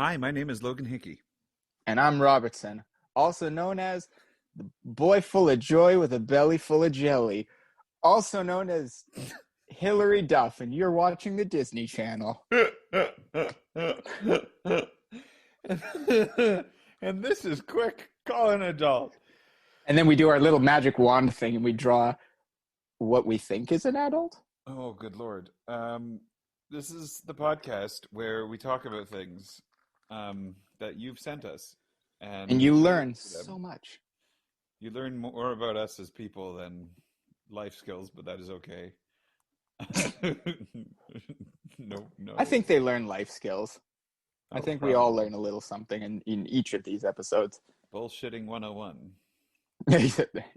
Hi, my name is Logan Hickey. And I'm Robertson, also known as the boy full of joy with a belly full of jelly, also known as Hillary Duff, and you're watching the Disney Channel. And this is Quick Call an Adult. And then we do our little magic wand thing and we draw what we think is an adult. Oh, good Lord. This is the podcast where we talk about things that you've sent us. And you learn so much. You learn more about us as people than life skills, but that is okay. No. I think they learn life skills. Oh, I think probably. we all learn a little something in each of these episodes. Bullshitting 101.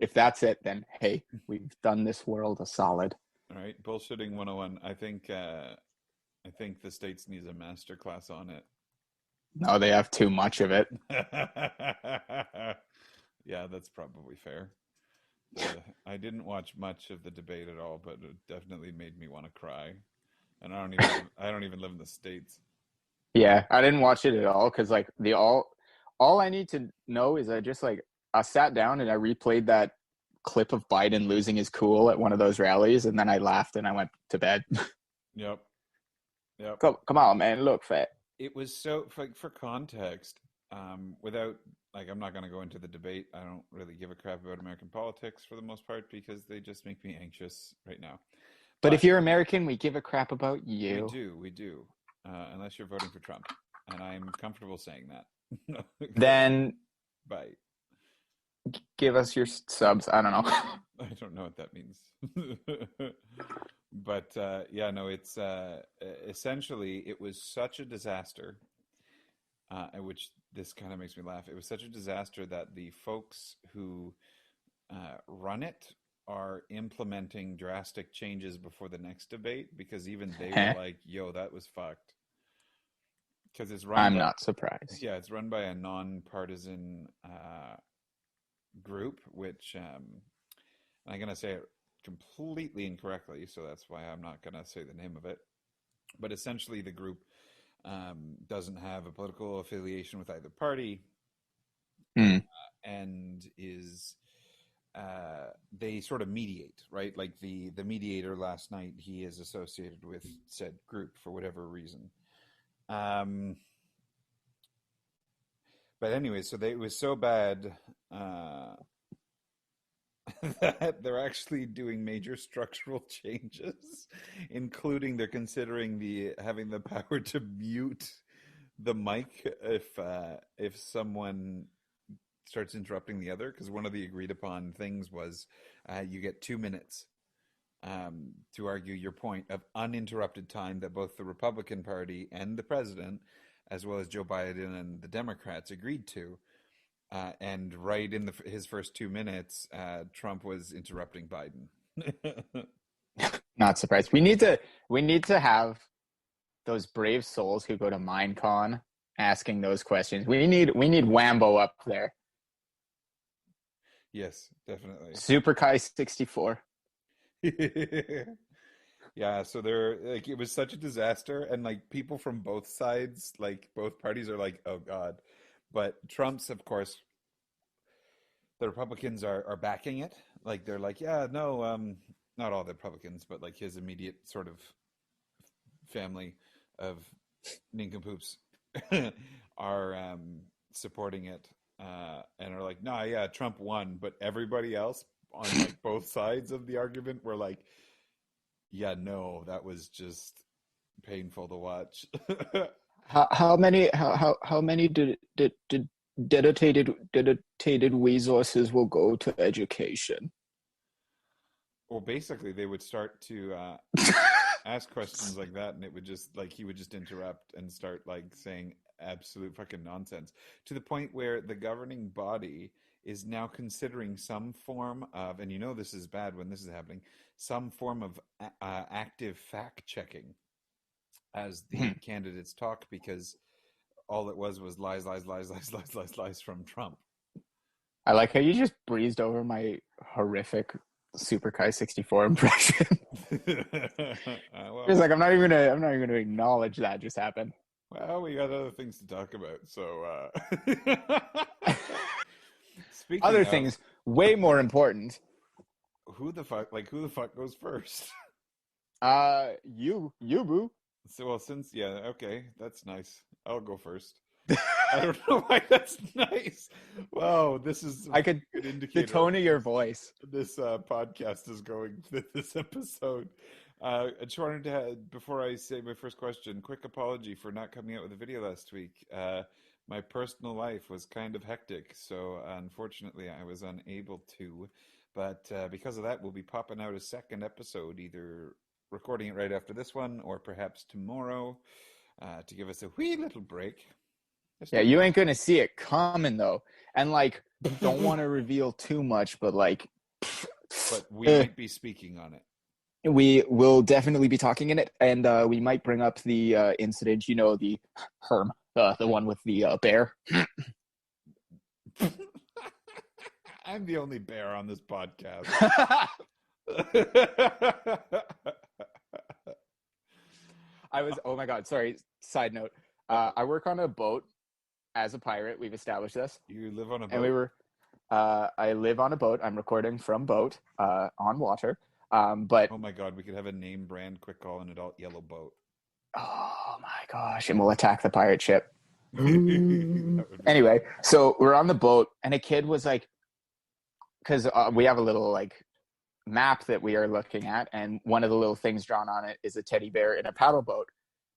If that's it, then hey, we've done this world a solid. All right, bullshitting 101. I think the States needs a master class on it. No, they have too much of it. Yeah, that's probably fair. I didn't watch much of the debate at all, but it definitely made me want to cry. And I don't even live in the States. Yeah, I didn't watch it at all because like all I need to know is I sat down and I replayed that clip of Biden losing his cool at one of those rallies, and then I laughed and I went to bed. Yep. Come on, man, look fat. It was so for context. Without I'm not going to go into the debate. I don't really give a crap about American politics for the most part because they just make me anxious right now. But if you're American, we give a crap about you. We do. Unless you're voting for Trump, and I'm comfortable saying that. Then bye. Give us your subs. I don't know. I don't know what that means. But it's essentially it was such a disaster, which this kind of makes me laugh. It was such a disaster that the folks who run it are implementing drastic changes before the next debate because even they were like, yo, that was fucked. Because it's run I'm not surprised. Yeah, it's run by a non-partisan group, which I'm going to say it completely incorrectly, so that's why I'm not going to say the name of it. But essentially the group doesn't have a political affiliation with either party and is they sort of mediate, right? Like the mediator last night, he is associated with said group for whatever reason. But anyway, so it was so bad that they're actually doing major structural changes, including they're considering having the power to mute the mic if someone starts interrupting the other, because one of the agreed upon things was you get 2 minutes to argue your point of uninterrupted time that both the Republican Party and the president, as well as Joe Biden and the Democrats, agreed to. And right in his first 2 minutes, Trump was interrupting Biden. Not surprised. We need to have those brave souls who go to Minecon asking those questions. We need Wambo up there. Yes, definitely. Super Kai 64. Yeah, so they're like, it was such a disaster, and like people from both sides, like both parties, are like, oh God. But Trump's, of course, the Republicans are backing it. Like they're like, yeah, no, not all the Republicans, but like his immediate sort of family of nincompoops are supporting it and are like, nah, yeah, Trump won, but everybody else on like both sides of the argument were like, yeah, no, that was just painful to watch. How many dedicated resources will go to education? Well, basically, they would start to ask questions like that, and it would just like he would just interrupt and start like saying absolute fucking nonsense to the point where the governing body is now considering some form of, and you know this is bad when this is happening, some form of active fact checking as the candidates talk, because all it was lies from Trump. I like how you just breezed over my horrific Super Kai 64 impression. Well, It's like I'm not even gonna acknowledge that just happened. Well, we got other things to talk about. So, Other speaking of, things way more important. who the fuck goes first? You boo. So, well, yeah, okay, that's nice. I'll go first. I don't know why that's nice. Wow, this is a I could, good the indicator of tone of your voice. this podcast is going. This episode. I just wanted to, before I say my first question, quick apology for not coming out with a video last week. My personal life was kind of hectic, so unfortunately I was unable to. But because of that, we'll be popping out a second episode, either recording it right after this one or perhaps tomorrow, to give us a wee little break. Just Yeah, a you wee. ain't gonna see it coming though. And like, don't want to reveal too much, but like, But we uh, might be speaking on it. we will definitely be talking in it, and we might bring up the incident. You know, the Herm, the one with the bear. I'm the only bear on this podcast. I was. Oh my god! Sorry. Side note. I work on a boat as a pirate. We've established this, You live on a and we boat? were. I live on a boat. I'm recording from boat on water. But Oh my God, we could have a name brand quick call an adult yellow boat. oh my gosh, and we'll attack the pirate ship. That would be Anyway, so we're on the boat, and a kid was like, because we have a little like map that we are looking at, and one of the little things drawn on it is a teddy bear in a paddle boat.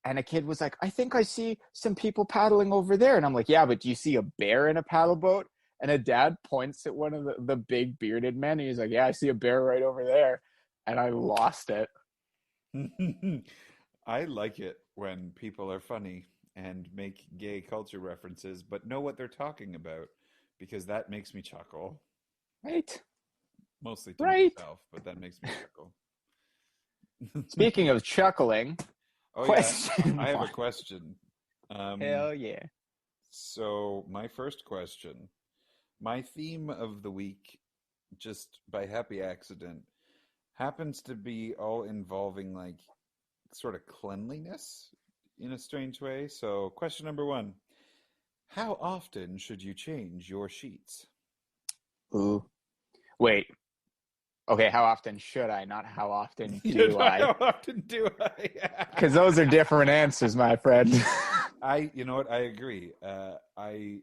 And a kid was like, I think I see some people paddling over there. And I'm like, yeah, but do you see a bear in a paddle boat? And a dad points at one of the big bearded men. And he's like, yeah, I see a bear right over there. And I lost it. I like it when people are funny and make gay culture references, but know what they're talking about because that makes me chuckle. Right. Mostly to Right. myself, but that makes me chuckle. Speaking of chuckling, Oh yeah, question I have a one. question. Um, Hell yeah. so my first question, my theme of the week, just by happy accident, happens to be all involving like sort of cleanliness in a strange way. So question number one, how often should you change your sheets? Ooh. Wait. Okay, how often should I? Not how often You do know, I? how often do I? Because those are different answers, my friend. You know what? I agree. I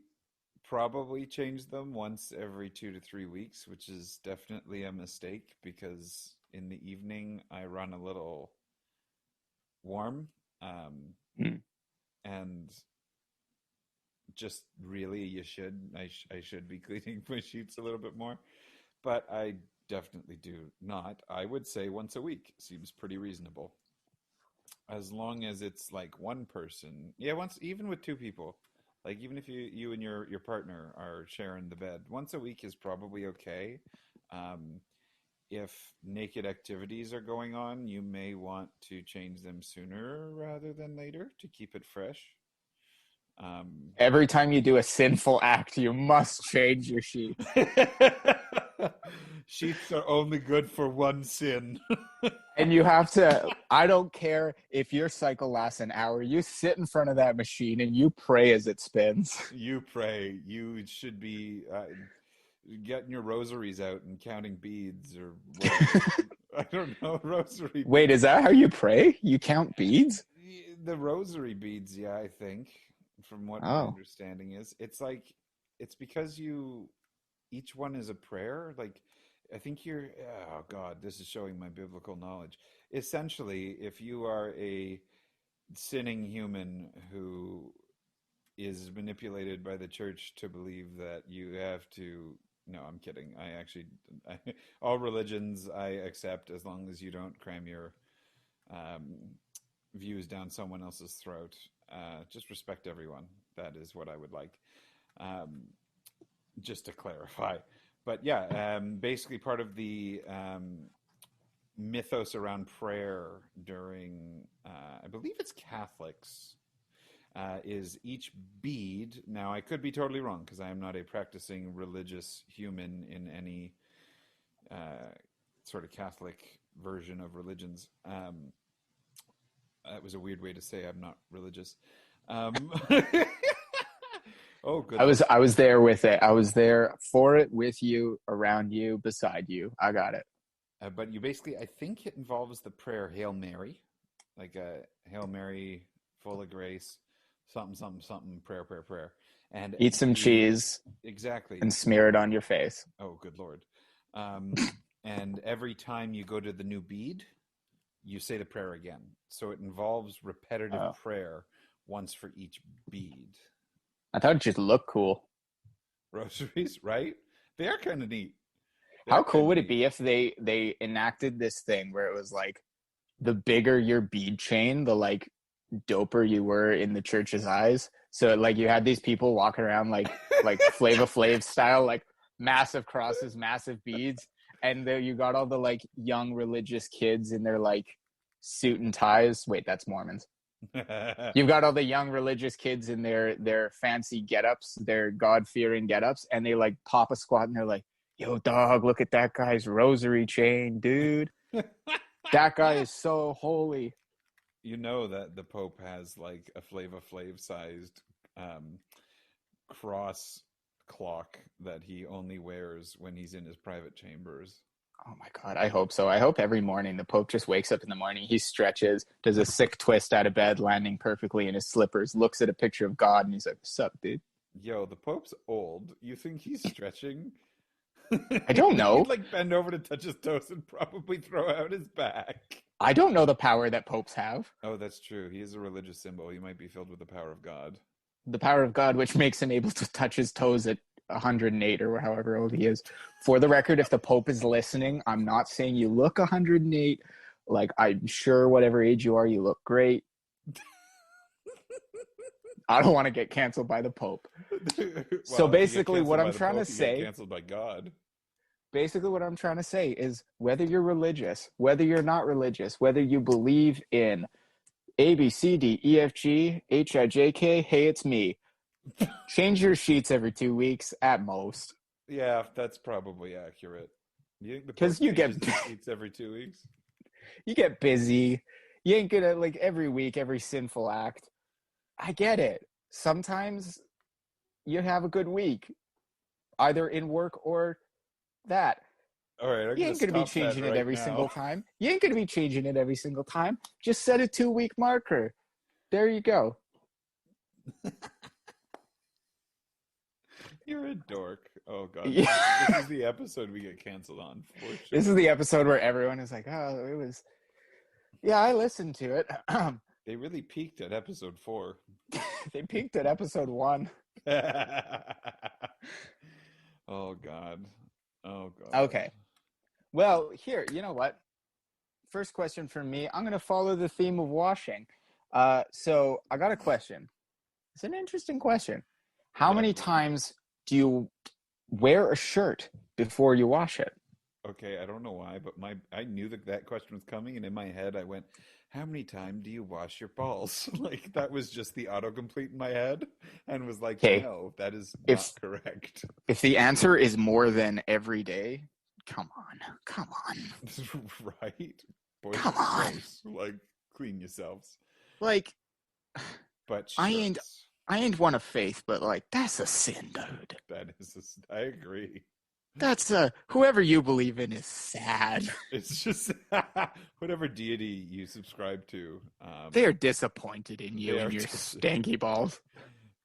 probably change them once every 2 to 3 weeks, which is definitely a mistake because in the evening I run a little warm, um, Hmm. and just really I should be cleaning my sheets a little bit more, but I definitely do not. I would say once a week seems pretty reasonable. As long as it's like one person, yeah, once, even with two people, like even if you and your partner are sharing the bed, once a week is probably okay. um if naked activities are going on, you may want to change them sooner rather than later to keep it fresh. um Every time you do a sinful act, you must change your sheets. Sheets are only good for one sin. And you have to, I don't care if your cycle lasts an hour, you sit in front of that machine and you pray as it spins. You pray. You should be getting your rosaries out and counting beads or whatever. I don't know, rosary Wait, is beads. that how you pray? You count beads? The rosary beads, yeah, I think, from what my Oh, understanding is. It's like, it's because each one is a prayer. Like, I think oh God, this is showing my biblical knowledge. Essentially, if you are a sinning human who is manipulated by the church to believe that you have to. No, I'm kidding. All religions I accept as long as you don't cram your um, views down someone else's throat. Just respect everyone. That is what I would like. Um, just to clarify. But yeah, basically part of the mythos around prayer during, I believe it's Catholics, is each bead. Now, I could be totally wrong because I am not a practicing religious human in any sort of Catholic version of religions. That was a weird way to say I'm not religious. Um, oh, good I was lord. I was there with it. I was there for it, with you, around you, beside you. I got it. But you basically, I think it involves the prayer Hail Mary, like a Hail Mary, full of grace, something, something, something, prayer, prayer, prayer. And Eat some you, cheese exactly. and smear it on your face. Oh, good Lord. Um, and every time you go to the new bead, you say the prayer again. So it involves repetitive Oh, prayer once for each bead. I thought it just looked cool. Rosaries, right? They are kind of neat. They are How kind cool of would it neat. be if they enacted this thing where it was like the bigger your bead chain, the like doper you were in the church's eyes. So like you had these people walking around like Flava Flav style, like massive crosses, massive beads, and you got all the like young religious kids in their like suit and ties. Wait, that's Mormons. You've got all the young religious kids in their fancy get-ups, their God-fearing get-ups, and they like pop a squat and they're like, "Yo, dog, look at that guy's rosary chain, dude. That guy is so holy." You know that the Pope has like a Flava Flav sized um, cross clock that he only wears when he's in his private chambers. Oh my God, I hope so. I hope every morning the Pope just wakes up in the morning, he stretches, does a sick twist out of bed, landing perfectly in his slippers, looks at a picture of God, and he's like, "What's up, dude?" Yo, the Pope's old. You think he's stretching? I don't He'd know. like bend over to touch his toes and probably throw out his back. I don't know the power that popes have. Oh, that's true. He is a religious symbol. He might be filled with the power of God. The power of God, which makes him able to touch his toes at 108 or however old he is. For the record, if the Pope is listening, I'm not saying you look 108. Like, I'm sure whatever age you are, you look great. I don't want to get canceled by the Pope. So Well, if you get basically, what canceled I'm by the trying to Pope, you get say canceled by God. basically what I'm trying to say is whether you're religious, whether you're not religious, whether you believe in A, B, C, D, E, F, G, H, I, J, K, hey, it's me. Change your sheets every 2 weeks at most. Yeah, that's probably accurate. You think the Because Pope changes his sheets every 2 weeks? you get busy. You ain't gonna like every week, every sinful act. I get it. Sometimes you have a good week, either in work or that. All right, I'm You going to ain't gonna be stop that changing it right every now. single time. You ain't gonna be changing it every single time. Just set a 2 week marker. There you go. You're a dork. Oh God, this is Yeah. the episode we get canceled on for This is sure. the episode where everyone is like, "Oh, it was." Yeah, I listened to it. They really peaked at episode 4. They peaked at episode 1. Oh God. Oh God. Okay. Well, here, you know what? First question from me. I'm going to follow the theme of washing. So I got a question. It's an interesting question. How Yeah. many times do you wear a shirt before you wash it? Okay, I don't know why, but I knew that that question was coming, and in my head I went, "How many times do you wash your balls?" Like that was just the autocomplete in my head, and was like, Okay. "No, that is If not correct." if the answer is more than every day, come on. Come on. Right? Boys Come are on. gross. Like, clean yourselves. Like But I ain't shirts, I ain't one of faith, but like that's a sin, dude. that is, I agree. That's a whoever you believe in is sad. It's just whatever deity you subscribe to. They are disappointed in They you are and your just stanky balls.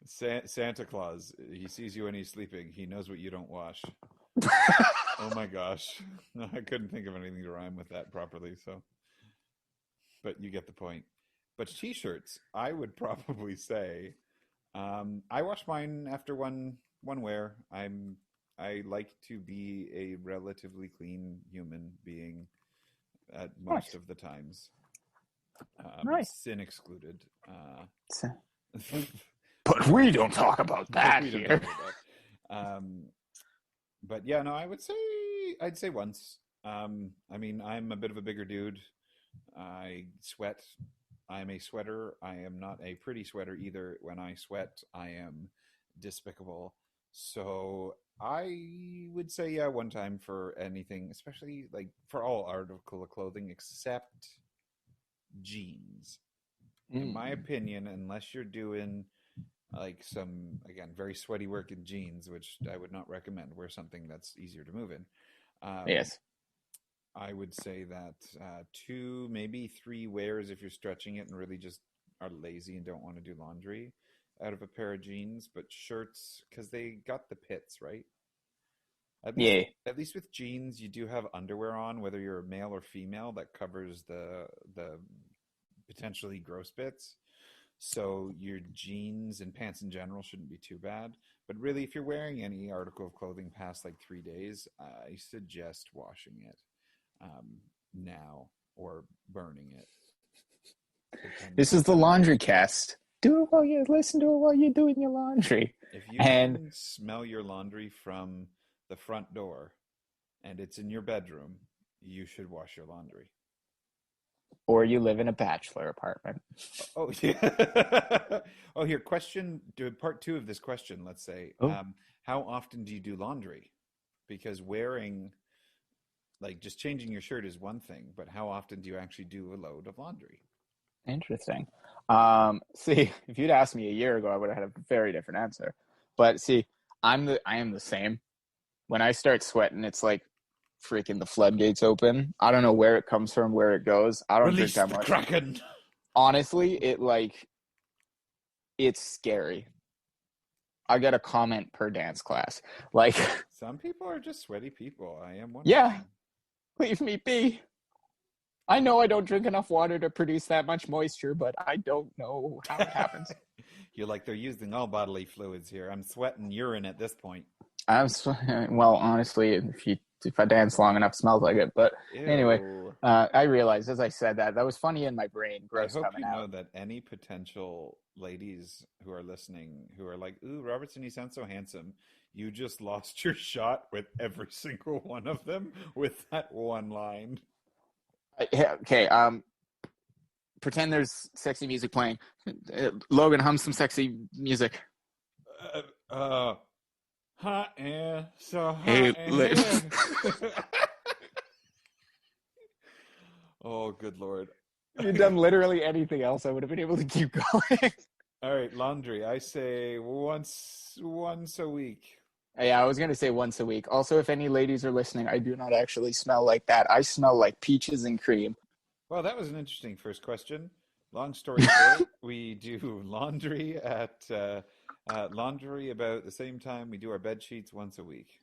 Santa Claus. He sees you when he's sleeping. He knows what you don't wash. Oh my gosh, no, I couldn't think of anything to rhyme with that properly. So, but you get the point. But t-shirts, I would probably say, I wash mine after one wear. I like to be a relatively clean human being at most Nice. of the times, Nice. sin excluded. But we don't talk about But that we don't here. talk about that. But yeah, no, I'd say once. I mean, I'm a bit of a bigger dude. I sweat. I'm a sweater. I am not a pretty sweater either. When I sweat, I am despicable. So I would say yeah, one time for anything, especially like for all article of clothing except jeans. In my Mm. opinion, unless you're doing like some, again, very sweaty work in jeans, which I would not recommend. Wear something that's easier to move in. Um, Yes. I would say that two, maybe three wears if you're stretching it and really just are lazy and don't want to do laundry out of a pair of jeans. But shirts, because they got the pits, right? At least, Yeah. at least with jeans, you do have underwear on, whether you're a male or female, that covers the potentially gross bits. So your jeans and pants in general shouldn't be too bad. But really, if you're wearing any article of clothing past like 3 days, I suggest washing it now or burning it, depending This is on the how laundry gross it is. cast. Do it while you listen to it while you're doing your laundry. If you And can smell your laundry from the front door and it's in your bedroom, you should wash your laundry. or you live in a bachelor apartment. Oh, yeah. Oh, here, part two of this question, let's say. Oh, How often do you do laundry? Because wearing, like just changing your shirt is one thing, but how often do you actually do a load of laundry? interesting. See, if you'd asked me a year ago, I would have had a very different answer. But see, I am the same. When I start sweating, it's like freaking the floodgates open. I don't know where it comes from, where it goes. I don't drink Release that the much. Kraken! Honestly, it's scary. I get a comment per dance class. Like, Some people are just sweaty people. I am one of yeah, them. leave me be. I know I don't drink enough water to produce that much moisture, but I don't know how it happens. You're like, they're using all bodily fluids here. I'm sweating urine at this point. Well, honestly, if I dance long enough, it smells like it. But anyway, Ew. I realized as I said that was funny in my brain, I gross hope coming you know out. that any potential ladies who are listening who are like, ooh, Robertson, you sound so handsome. You just lost your shot with every single one of them with that one line. Okay, pretend there's sexy music playing. Logan, hum some sexy music. Uh, uh, hot air, so hot Hey, in here. Oh, good Lord. if you'd Okay. done literally anything else, I would have been able to keep going. All right, laundry. I say once a week. Yeah, I was gonna say once a week. Also, if any ladies are listening, I do not actually smell like that. I smell like peaches and cream. Well, that was an interesting first question. Long story short, we do laundry about the same time we do our bed sheets once a week.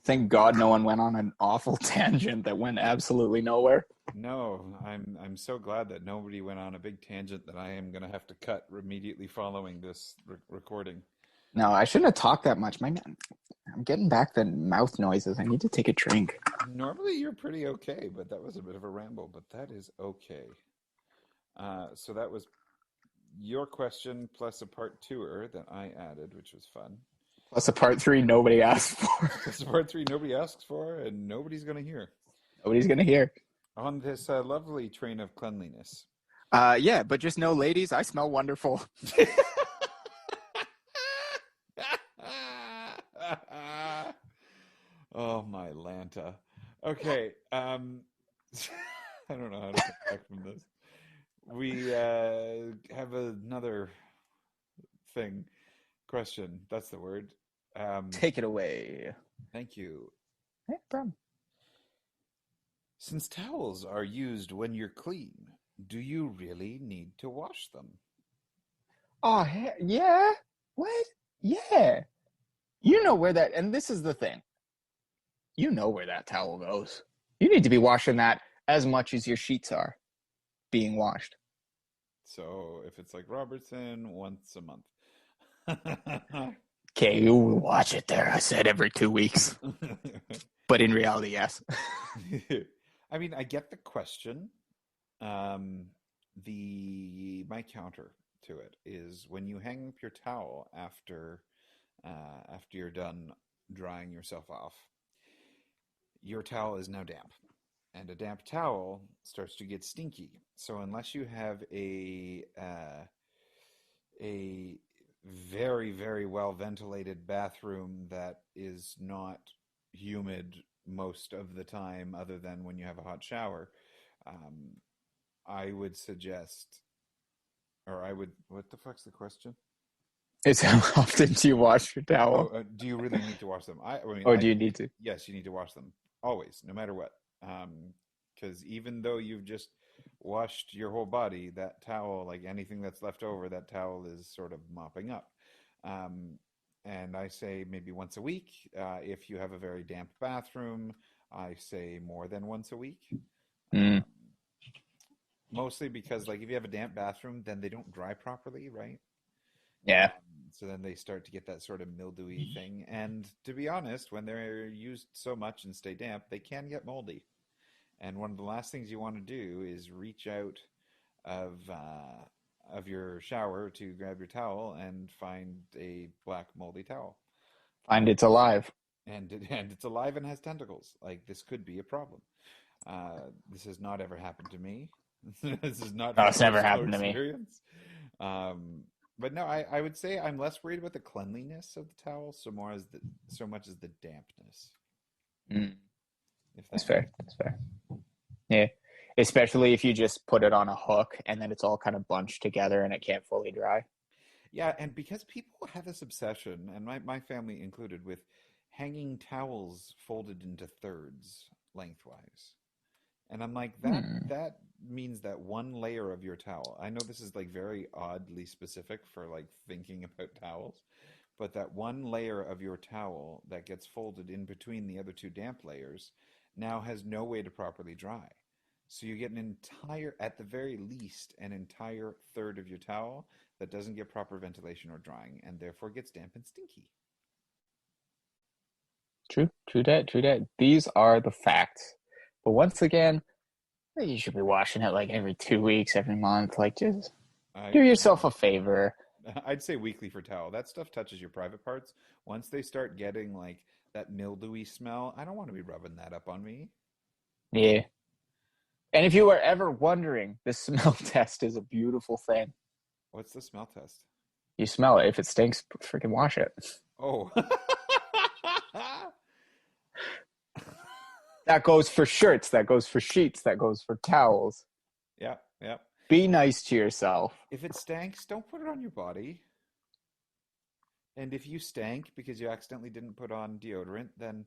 Thank God no one went on an awful tangent that went absolutely nowhere. No, I'm so glad that nobody went on a big tangent that I am going to have to cut immediately following this recording. No, I shouldn't have talked that much. I'm getting back the mouth noises. I need to take a drink. Normally you're pretty okay, but that was a bit of a ramble, but that is okay. So that was your question plus a part twoer that I added, which was fun. Plus a part three nobody asked for. Plus a part three nobody asks for and nobody's going to hear. Nobody's gonna hear. On this lovely train of cleanliness. Yeah, but just know, ladies, I smell wonderful. Oh my Lanta. Okay. I don't know how to come back from this. We have another thing. Question. That's the word. Take it away. Thank you. No problem. Since towels are used when you're clean, do you really need to wash them? Oh, yeah. What? Yeah. You know where that, and this is the thing. You know where that towel goes. You need to be washing that as much as your sheets are being washed. So if it's like Robertson, once a month. Okay, you watch it there. I said every 2 weeks. But in reality, yes. I mean, I get the question. My counter to it is when you hang up your towel after you're done drying yourself off, your towel is now damp, and a damp towel starts to get stinky. So unless you have a very very well ventilated bathroom that is not humid most of the time, other than when you have a hot shower, I would suggest or I would. What the fuck's the question? It's how often do you wash your Oh, towel? do you really need to wash them? I mean, Or I do you think need to? yes, you need to wash them always, no matter what. Because even though you've just washed your whole body, that towel, like anything that's left over, that towel is sort of mopping up. Um, and I say maybe once a week. If you have a very damp bathroom, I say more than once a week. Mm, Um, Mostly because, like, if you have a damp bathroom, then they don't dry properly, right? yeah. So then they start to get that sort of mildewy thing. And to be honest, when they're used so much and stay damp, they can get moldy. And one of the last things you want to do is reach out of your shower to grab your towel and find a black moldy towel. Find it's alive. And it's alive and has tentacles. Like, this could be a problem. This has not ever happened to me. This is not No, from it's never personal happened to me. experience. But no, I would say I'm less worried about the cleanliness of the towel, so much as the dampness, Mm, if that's that makes fair. That's fair. Yeah. Especially if you just put it on a hook and then it's all kind of bunched together and it can't fully dry. Yeah, and because people have this obsession, and my family included, with hanging towels folded into thirds lengthwise. And I'm like, Hmm. that means that one layer of your towel. I know this is like very oddly specific for like thinking about towels, but that one layer of your towel that gets folded in between the other two damp layers now has no way to properly dry. So you get an entire, at the very least, an entire third of your towel that doesn't get proper ventilation or drying and therefore gets damp and stinky. True. True that. True that. These are the facts. But once again, you should be washing it like every 2 weeks, every month. Like, just I do yourself a favor. I'd say weekly for towel. That stuff touches your private parts. Once they start getting like that mildewy smell, I don't want to be rubbing that up on me. Yeah. And if you were ever wondering, the smell test is a beautiful thing. What's the smell test? You smell it. If it stinks, freaking wash it. Oh. That goes for shirts. That goes for sheets. That goes for towels. Yeah, yeah. Be nice to yourself. If it stanks, don't put it on your body. And if you stank because you accidentally didn't put on deodorant, then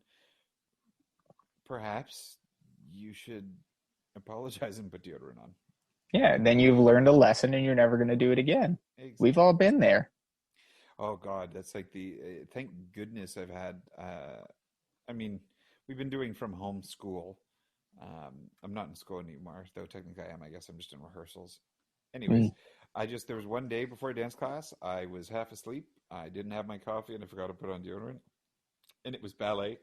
perhaps you should apologize and put deodorant on. Yeah, then you've learned a lesson and you're never going to do it again. We've Exactly. all been there. Oh God, that's like the thank goodness I've had. I mean, we've been doing from home school. I'm not in school anymore, though technically I am. I guess I'm just in rehearsals. Mm. Anyways, there was one day before dance class, I was half asleep. I didn't have my coffee and I forgot to put on deodorant. And it was ballet,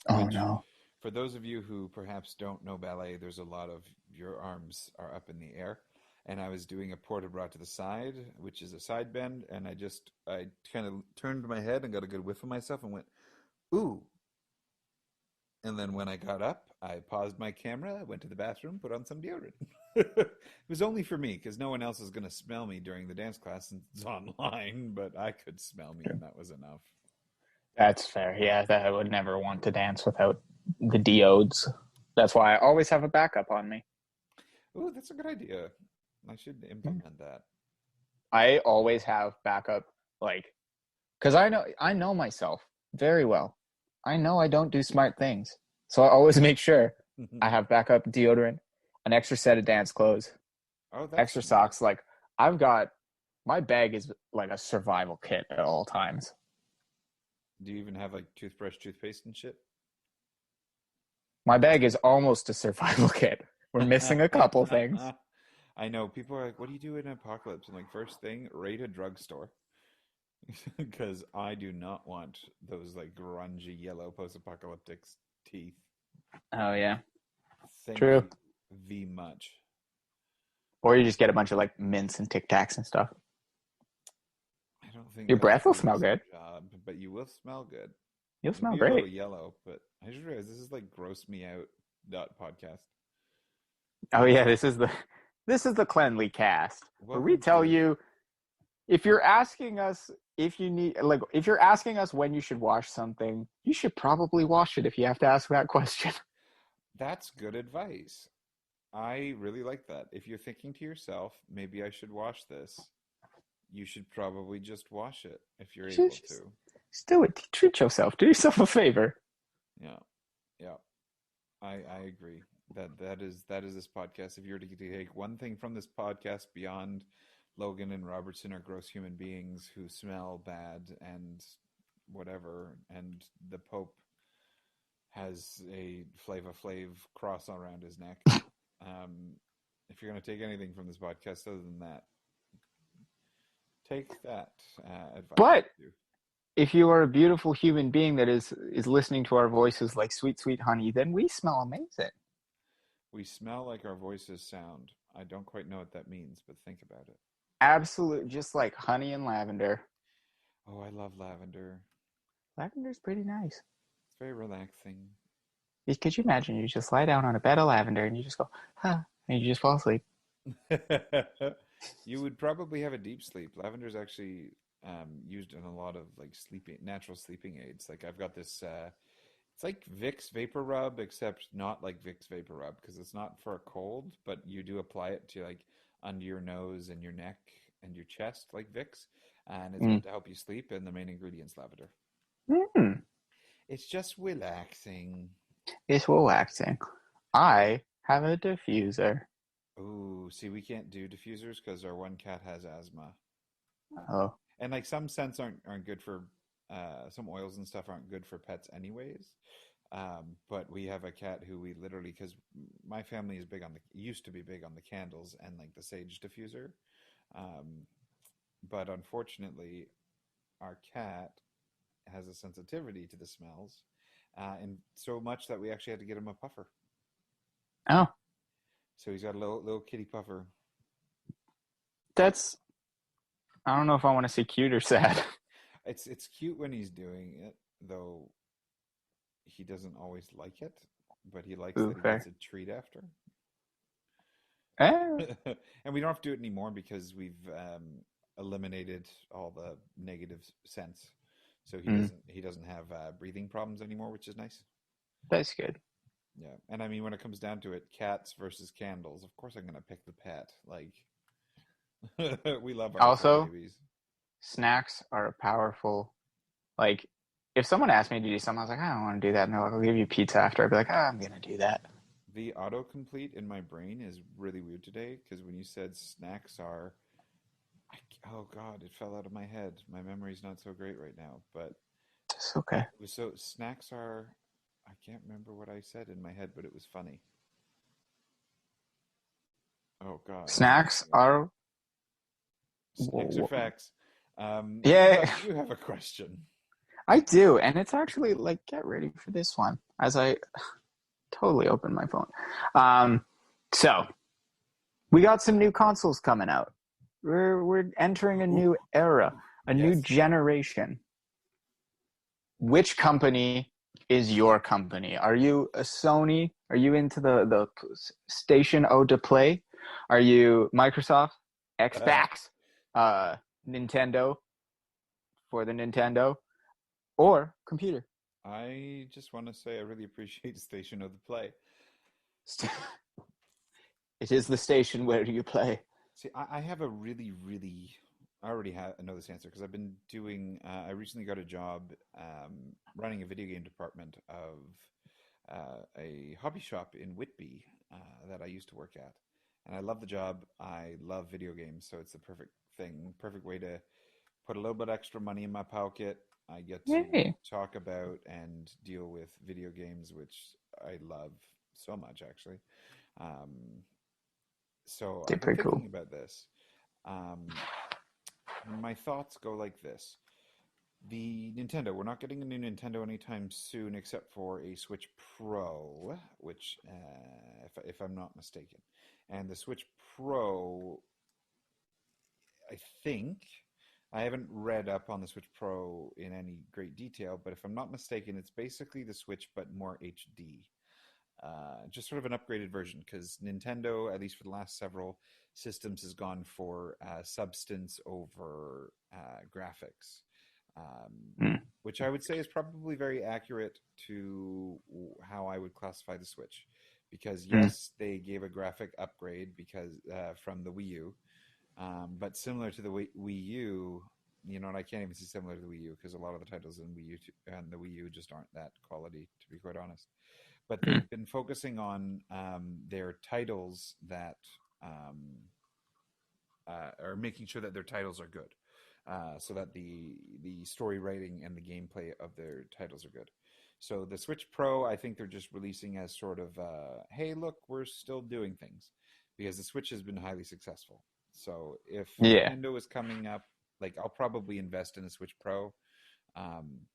Oh which no. for those of you who perhaps don't know ballet, there's a lot of your arms are up in the air. And I was doing a port de bras to the side, which is a side bend, and I kind of turned my head and got a good whiff of myself and went, ooh. And then when I got up, I paused my camera, went to the bathroom, put on some deodorant. It was only for me because no one else is going to smell me during the dance class since it's online, but I could smell me and that was enough. That's fair. Yeah, that I would never want to dance without the deodes. That's why I always have a backup on me. Ooh, that's a good idea. I should implement that. I always have backup, like, because I know myself very well. I know I don't do smart things, so I always make sure I have backup deodorant, an extra set of dance clothes, Oh, that's extra smart. socks. Like, I've got my bag is like a survival kit at all times. Do you even have like toothbrush, toothpaste, and shit? My bag is almost a survival kit. We're missing a couple things. I know people are like, "What do you do in an apocalypse?" I'm like, first thing, raid a drugstore because I do not want those like grungy yellow post-apocalyptic teeth. Oh yeah, Thank true. you very much. Or you just get a bunch of like mints and Tic Tacs and stuff. I don't think Your that'll breath will do the smell same good. job, but you will smell good. You'll It'll smell be a little great. yellow, but I just realized this is like gross me out dot podcast. Oh yeah, this is the cleanly cast where we Welcome tell to you if you're asking us if you're asking us when you should wash something, you should probably wash it if you have to ask that question. that's good advice. I really like that. If you're thinking to yourself, maybe I should wash this, you should probably just wash it if you're able to. Just do it. Treat yourself. Do yourself a favor. Yeah, yeah. I agree. That is this podcast. If you were to take one thing from this podcast beyond Logan and Robertson are gross human beings who smell bad and whatever, and the Pope has a Flava Flav cross around his neck. Um, if you're going to take anything from this podcast other than that, take that advice. But if you are a beautiful human being that is listening to our voices like sweet, sweet honey, then we smell amazing. We smell like our voices sound. I don't quite know what that means, but think about it. Absolute, just like honey and lavender. Oh, I love lavender. Lavender's pretty nice. It's very relaxing. Could you imagine you just lie down on a bed of lavender and you just go, huh, and you just fall asleep? You would probably have a deep sleep. Lavender is actually used in a lot of like sleeping, natural sleeping aids. Like I've got this. It's like Vicks Vapor Rub, except not like Vicks Vapor Rub because it's not for a cold, but you do apply it to like under your nose and your neck and your chest, like Vicks, and it's meant to help you sleep. And the main ingredient's lavender. Mm. It's just relaxing. It's relaxing. I have a diffuser. Ooh, see, we can't do diffusers because our one cat has asthma. Oh. And like some scents aren't good for some oils and stuff aren't good for pets anyways. But we have a cat who we literally, because my family is big on the used to be big on the candles and like the sage diffuser. But unfortunately our cat has a sensitivity to the smells, and so much that we actually had to get him a puffer. Oh. So he's got a little kitty puffer. That's, I don't know if I want to say cute or sad. It's cute when he's doing it, though he doesn't always like it, but he likes that he Fair. gets a treat after. Eh. And we don't have to do it anymore because we've eliminated all the negative scents. So he doesn't have breathing problems anymore, which is nice. That's good. Yeah. And I mean when it comes down to it, cats versus candles, of course I'm gonna pick the pet. Like we love our fur Also, babies. snacks are a powerful, like, if someone asked me to do something, I was like, I don't want to do that. And they're like, I'll give you pizza after. I'd be like, I'm going to do that. The autocomplete in my brain is really weird today because when you said snacks are, oh God, it fell out of my head. My memory's not so great right now, but It's okay. so snacks are, I can't remember what I said in my head, but it was funny. Oh God. Snacks are, Snacks are facts. yeah, You have a question. I do. And it's actually like, get ready for this one as I totally open my phone. So we got some new consoles coming out. We're entering a new era, a new generation. Which company is your company? Are you a Sony? Are you into the Station O to play? Are you Microsoft, Xbox, Nintendo for the Nintendo, or computer? I just want to say I really appreciate Station of the Play. It is the station where you play. See, I have a really, really. I already know this answer because I've been doing. I recently got a job running a video game department of a hobby shop in Whitby that I used to work at, and I love the job. I love video games, so it's the perfect thing, perfect way to put a little bit extra money in my pocket. I get to talk about and deal with video games, which I love so much, actually. So I've been thinking about this. My thoughts go like this. The Nintendo, we're not getting a new Nintendo anytime soon except for a Switch Pro, which, if I'm not mistaken. And the Switch Pro, I think, I haven't read up on the Switch Pro in any great detail, but if I'm not mistaken, it's basically the Switch but more HD. Just sort of an upgraded version because Nintendo, at least for the last several systems, has gone for substance over graphics, which I would say is probably very accurate to how I would classify the Switch because Mm. yes, they gave a graphic upgrade because from the Wii U, but similar to the Wii U, you know, and I can't even say similar to the Wii U because a lot of the titles in Wii U and the Wii U just aren't that quality, to be quite honest. But Mm. they've been focusing on their titles that are making sure that their titles are good, so that the story writing and the gameplay of their titles are good. So the Switch Pro, I think they're just releasing as sort of, hey, look, we're still doing things, because the Switch has been highly successful. So if Yeah. Nintendo is coming up, like I'll probably invest in a Switch Pro, um,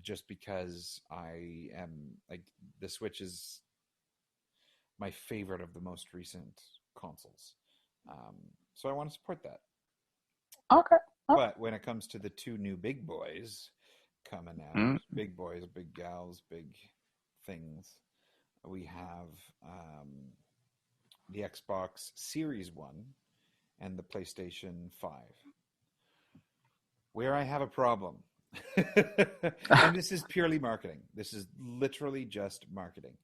just because I am like the Switch is my favorite of the most recent consoles. Um, so I want to support that. Okay. Oh. But when it comes to the two new big boys coming out, Mm. big boys, big gals, big things, we have the Xbox Series One and the PlayStation 5, where I have a problem. And this is purely marketing. This is literally just marketing.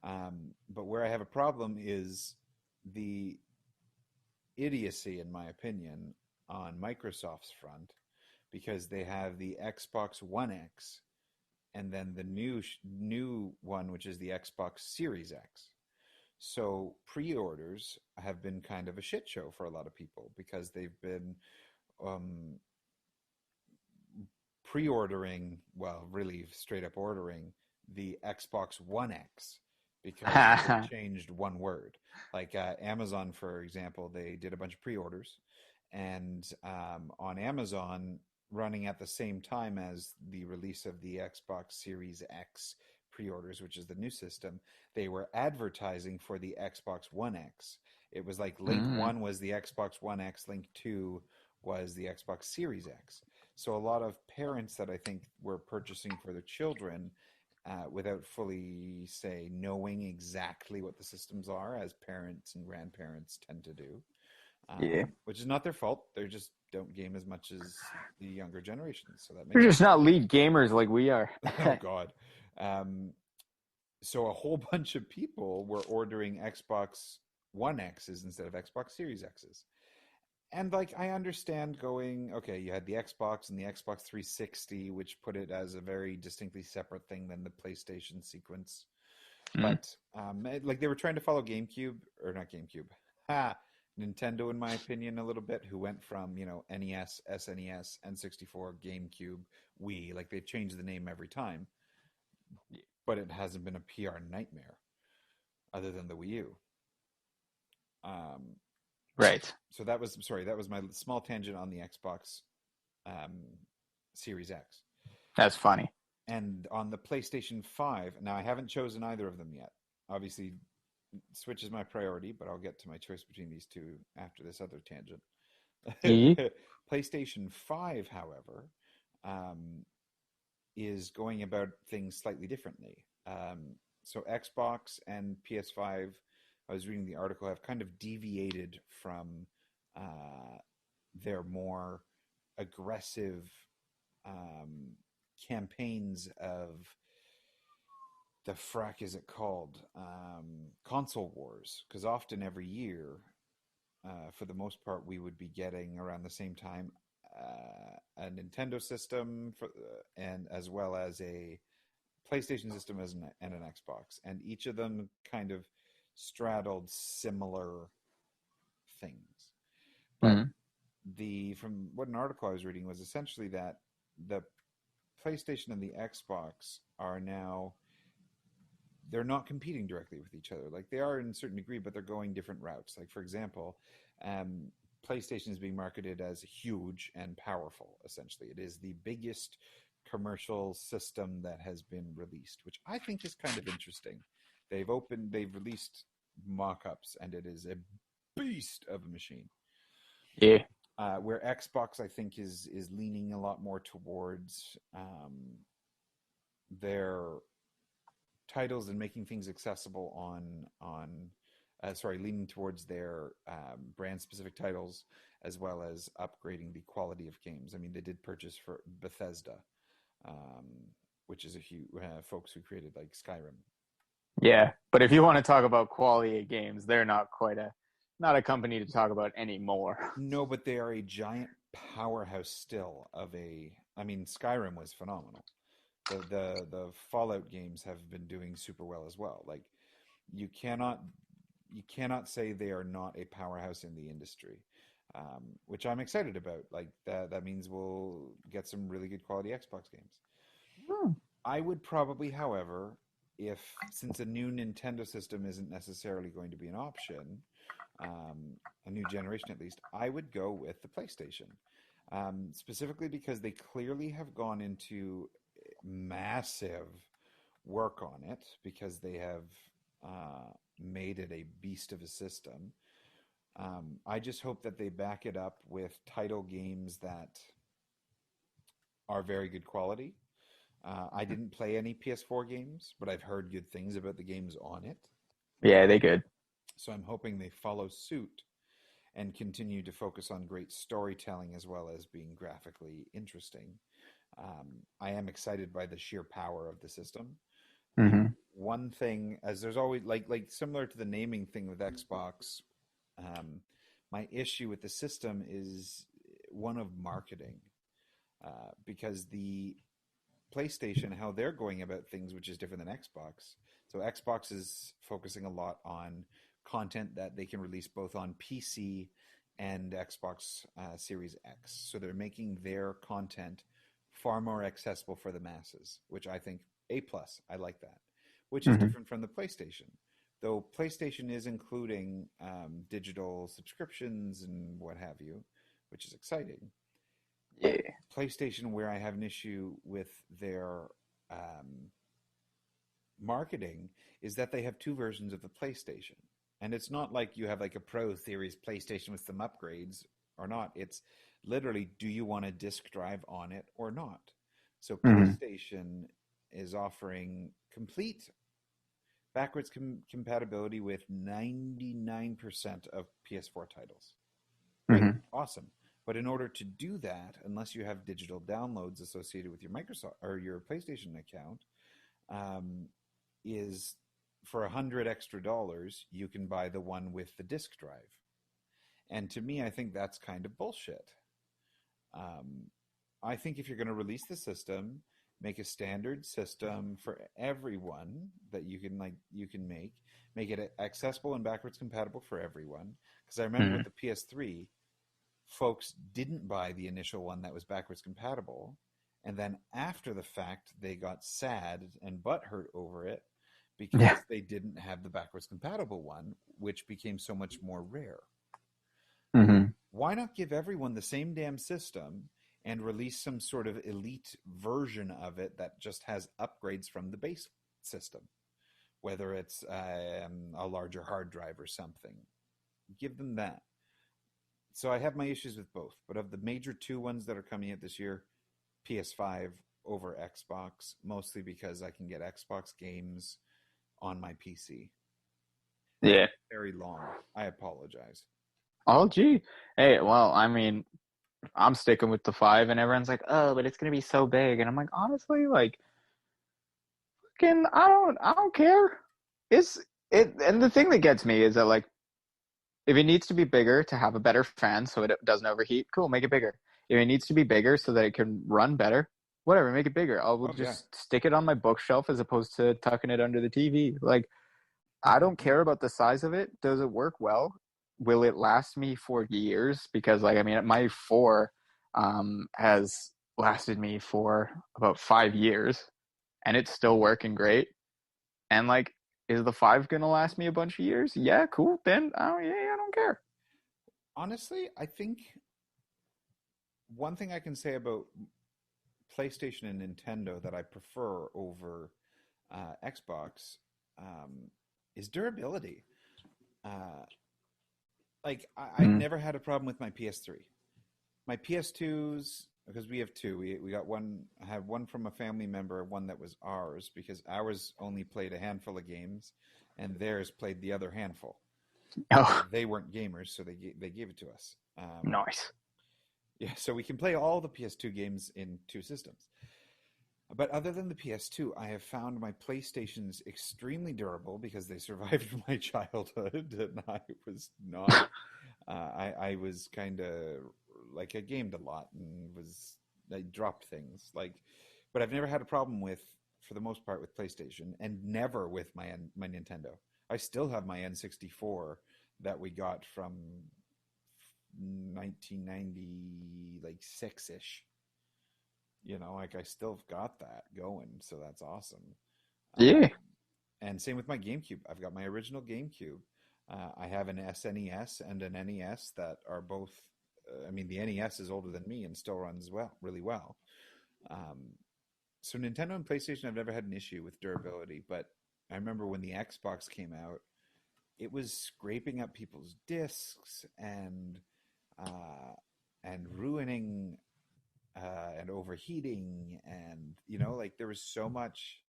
But where I have a problem is the idiocy, in my opinion, on Microsoft's front, because they have the Xbox One X and then the new one, which is the Xbox Series X. So pre-orders have been kind of a shit show for a lot of people because they've been um, pre-ordering, well, really straight up ordering the Xbox One X because they changed one word. Like Amazon, for example, they did a bunch of pre-orders, and on Amazon, running at the same time as the release of the Xbox Series X pre-orders, which is the new system, they were advertising for the Xbox One X. It was like link Mm. one was the Xbox One X, link two was the Xbox Series X. So a lot of parents that I think were purchasing for their children without fully, say, knowing exactly what the systems are, as parents and grandparents tend to do, Yeah. which is not their fault. They just don't game as much as the younger generations, so that We're makes just sense. not lead gamers like we are. Oh God. Um, so a whole bunch of people were ordering Xbox One X's instead of Xbox Series X's. And like I understand going, okay, you had the Xbox and the Xbox 360, which put it as a very distinctly separate thing than the PlayStation sequence. Mm. But like they were trying to follow GameCube, or not GameCube, ha, Nintendo, in my opinion, a little bit, who went from, you know, NES, SNES, N64, GameCube, Wii. Like they've changed the name every time, but it hasn't been a PR nightmare other than the Wii U. Um, Right. so that was, sorry, that was my small tangent on the Xbox um, Series X. That's funny. And on the PlayStation 5, now I haven't chosen either of them yet. Obviously, Switch is my priority, but I'll get to my choice between these two after this other tangent. Yeah. PlayStation 5, however, um, is going about things slightly differently. So Xbox and PS5, I was reading the article, have kind of deviated from uh, their more aggressive um, campaigns of the frack is it called console wars, because often every year for the most part we would be getting around the same time a Nintendo system and as well as a PlayStation system and an Xbox, and each of them kind of straddled similar things. But Mm. the from what an article I was reading was essentially that the PlayStation and the Xbox are now, they're not competing directly with each other. Like they are in a certain degree, but they're going different routes. Like for example, um, PlayStation is being marketed as huge and powerful. Essentially, it is the biggest commercial system that has been released, which I think is kind of interesting. They've released mock-ups, and it is a beast of a machine. Yeah. Where Xbox, I think, is leaning a lot more towards their titles and making things accessible on sorry, leaning towards their brand specific titles, as well as upgrading the quality of games. I mean, they did purchase for Bethesda, um, which is a huge folks who created like Skyrim. Yeah, but if you want to talk about quality of games, they're not a company to talk about anymore. No, but they are a giant powerhouse still of a. I mean, Skyrim was phenomenal. The Fallout games have been doing super well as well. Like you cannot you cannot say they are not a powerhouse in the industry, which I'm excited about. Like that means we'll get some really good quality Xbox games. Hmm. I would probably, however, if since a new Nintendo system isn't necessarily going to be an option, a new generation at least, I would go with the PlayStation. Specifically because they clearly have gone into massive work on it because they have made it a beast of a system. I just hope that they back it up with title games that are very good quality. I didn't play any PS4 games, but I've heard good things about the games on it. Yeah, they good. So I'm hoping they follow suit and continue to focus on great storytelling as well as being graphically interesting. I am excited by the sheer power of the system. The Hmm. one thing, as there's always like similar to the naming thing with Xbox, um, my issue with the system is one of marketing, because the PlayStation, how they're going about things, which is different than Xbox. So Xbox is focusing a lot on content that they can release both on PC and Xbox Series X. So they're making their content far more accessible for the masses, which I think A plus. I like that, which is Hmm. different from the PlayStation. Though PlayStation is including digital subscriptions and what have you, which is exciting. But Yeah. PlayStation, where I have an issue with their um, marketing, is that they have two versions of the PlayStation. And it's not like you have like a Pro Series PlayStation with some upgrades or not. It's literally, do you want a disk drive on it or not? So Hmm. PlayStation is offering complete backwards compatibility with 99% of PS4 titles. Great, Hmm. awesome. But in order to do that, unless you have digital downloads associated with your Microsoft or your PlayStation account, um, is for $100 extra, you can buy the one with the disk drive. And to me, I think that's kind of bullshit. Um, I think if you're going to release the system, make a standard system for everyone that you can make it accessible and backwards compatible for everyone. Because I remember with Hmm. the PS3, folks didn't buy the initial one that was backwards compatible, and then after the fact, they got sad and butthurt over it Yeah. because they didn't have the backwards compatible one, which became so much more rare. Hmm. Why not give everyone the same damn system and release some sort of elite version of it that just has upgrades from the base system, whether it's a larger hard drive or something? Give them that. So I have my issues with both, but of the major two ones that are coming out this year, PS5 over Xbox, mostly because I can get Xbox games on my PC. That Yeah. was very long. I apologize. Oh, gee. Hey, well, I mean, I'm sticking with the five, and everyone's like, "Oh, but it's gonna be so big," and I'm like, honestly, like, fucking, I don't care. It's it, and the thing that gets me is that like, if it needs to be bigger to have a better fan so it doesn't overheat, cool, make it bigger. If it needs to be bigger so that it can run better, whatever, make it bigger. I will Oh yeah. just stick it on my bookshelf as opposed to tucking it under the TV. Like, I don't care about the size of it. Does it work well? Will it last me for years? Because like I mean, my four has lasted me for about 5 years, and it's still working great. And like, is the five gonna last me a bunch of years? Yeah, cool. Then oh yeah, I don't care. Honestly, I think one thing I can say about PlayStation and Nintendo that I prefer over Xbox um, is durability. Uh, I Mm. never had a problem with my PS3. My PS2s, because we have two. We got one. I had one from a family member, one that was ours, because ours only played a handful of games, and theirs played the other handful. Oh, They weren't gamers, so they gave it to us. nice. Yeah, so we can play all the PS2 games in two systems. But other than the PS2, I have found my PlayStations extremely durable because they survived my childhood, and I was not. I was kind of like I gamed a lot and was I dropped things like, but I've never had a problem with, for the most part, with PlayStation, and never with my Nintendo. I still have my N64 that we got from 1990, like six ish. Like I still got that going, so that's awesome. Yeah. And same with my GameCube. I've got my original GameCube. I have an SNES and an NES that are both. I mean, the NES is older than me and still runs well, really well. Um, so Nintendo and PlayStation, I've never had an issue with durability. But I remember when the Xbox came out, it was scraping up people's discs uh, and ruining and overheating, and like there was so much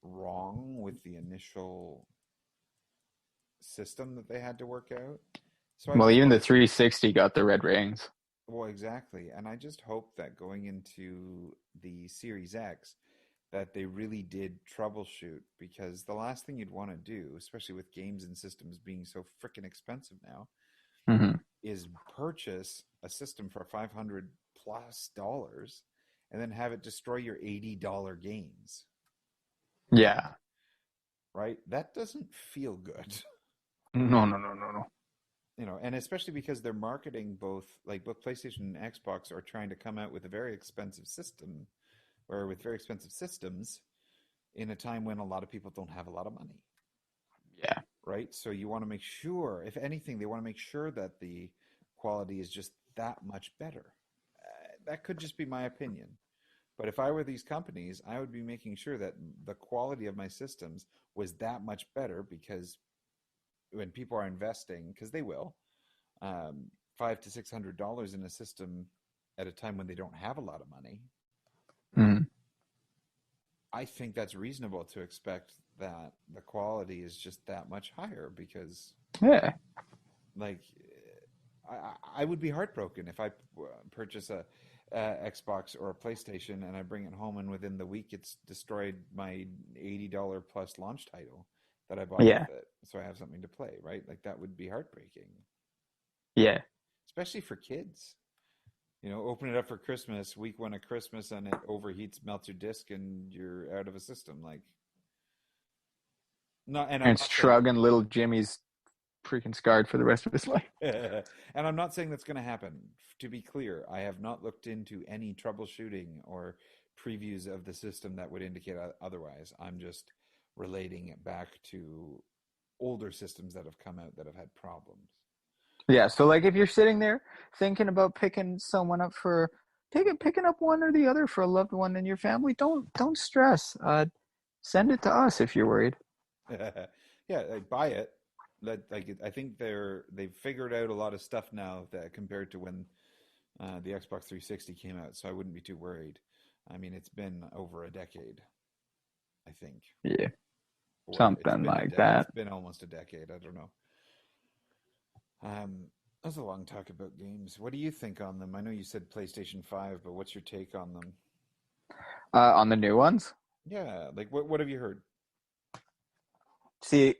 wrong with the initial system that they had to work out. So I Well, just even the hope, 360 got the red rings. well, exactly. And I just hope that going into the Series X, that they really did troubleshoot, because the last thing you'd want to do, especially with games and systems being so freaking expensive now, Hmm. is purchase a system for $500 plus and then have it destroy your $80 games, Yeah. right? That doesn't feel good. No, no, no, no, no. And especially because they're marketing both PlayStation and Xbox are trying to come out with a very expensive system, or with very expensive systems, in a time when a lot of people don't have a lot of money, Yeah. right? So you want to make sure, if anything, they want to make sure that the quality is just that much better. That could just be my opinion. But if I were these companies, I would be making sure that the quality of my systems was that much better, because when people are investing, because they will, $500 to $600 in a system at a time when they don't have a lot of money, Hmm. I think that's reasonable to expect that the quality is just that much higher, because Yeah. like I would be heartbroken if I purchase a Xbox or a PlayStation and I bring it home and within the week it's destroyed my $80 plus launch title that I bought Yeah. with it, so I have something to play, right? Like that would be heartbreaking, Yeah. especially for kids. Open it up for Christmas, week one of Christmas, and it overheats, melts your disc, and you're out of a system. Like, not, and I'm And not saying, Shrug and little Jimmy's freaking scarred for the rest of his life. and I'm not saying that's going to happen. To be clear, I have not looked into any troubleshooting or previews of the system that would indicate otherwise. I'm just relating it back to older systems that have come out that have had problems. Yeah. So like if you're sitting there thinking about picking someone up for picking up one or the other for a loved one in your family, don't stress. Send it to us if you're worried. Yeah, like buy it. I think they've figured out a lot of stuff now that compared to when the Xbox 360 came out, so I wouldn't be too worried. I mean, it's been over a decade, I think, Yeah. or Something like it's that. been almost a decade. I don't know. That's a long talk about games. What do you think on them? I know you said PlayStation 5, but what's your take on them? On the new ones. Yeah, like what have you heard? See,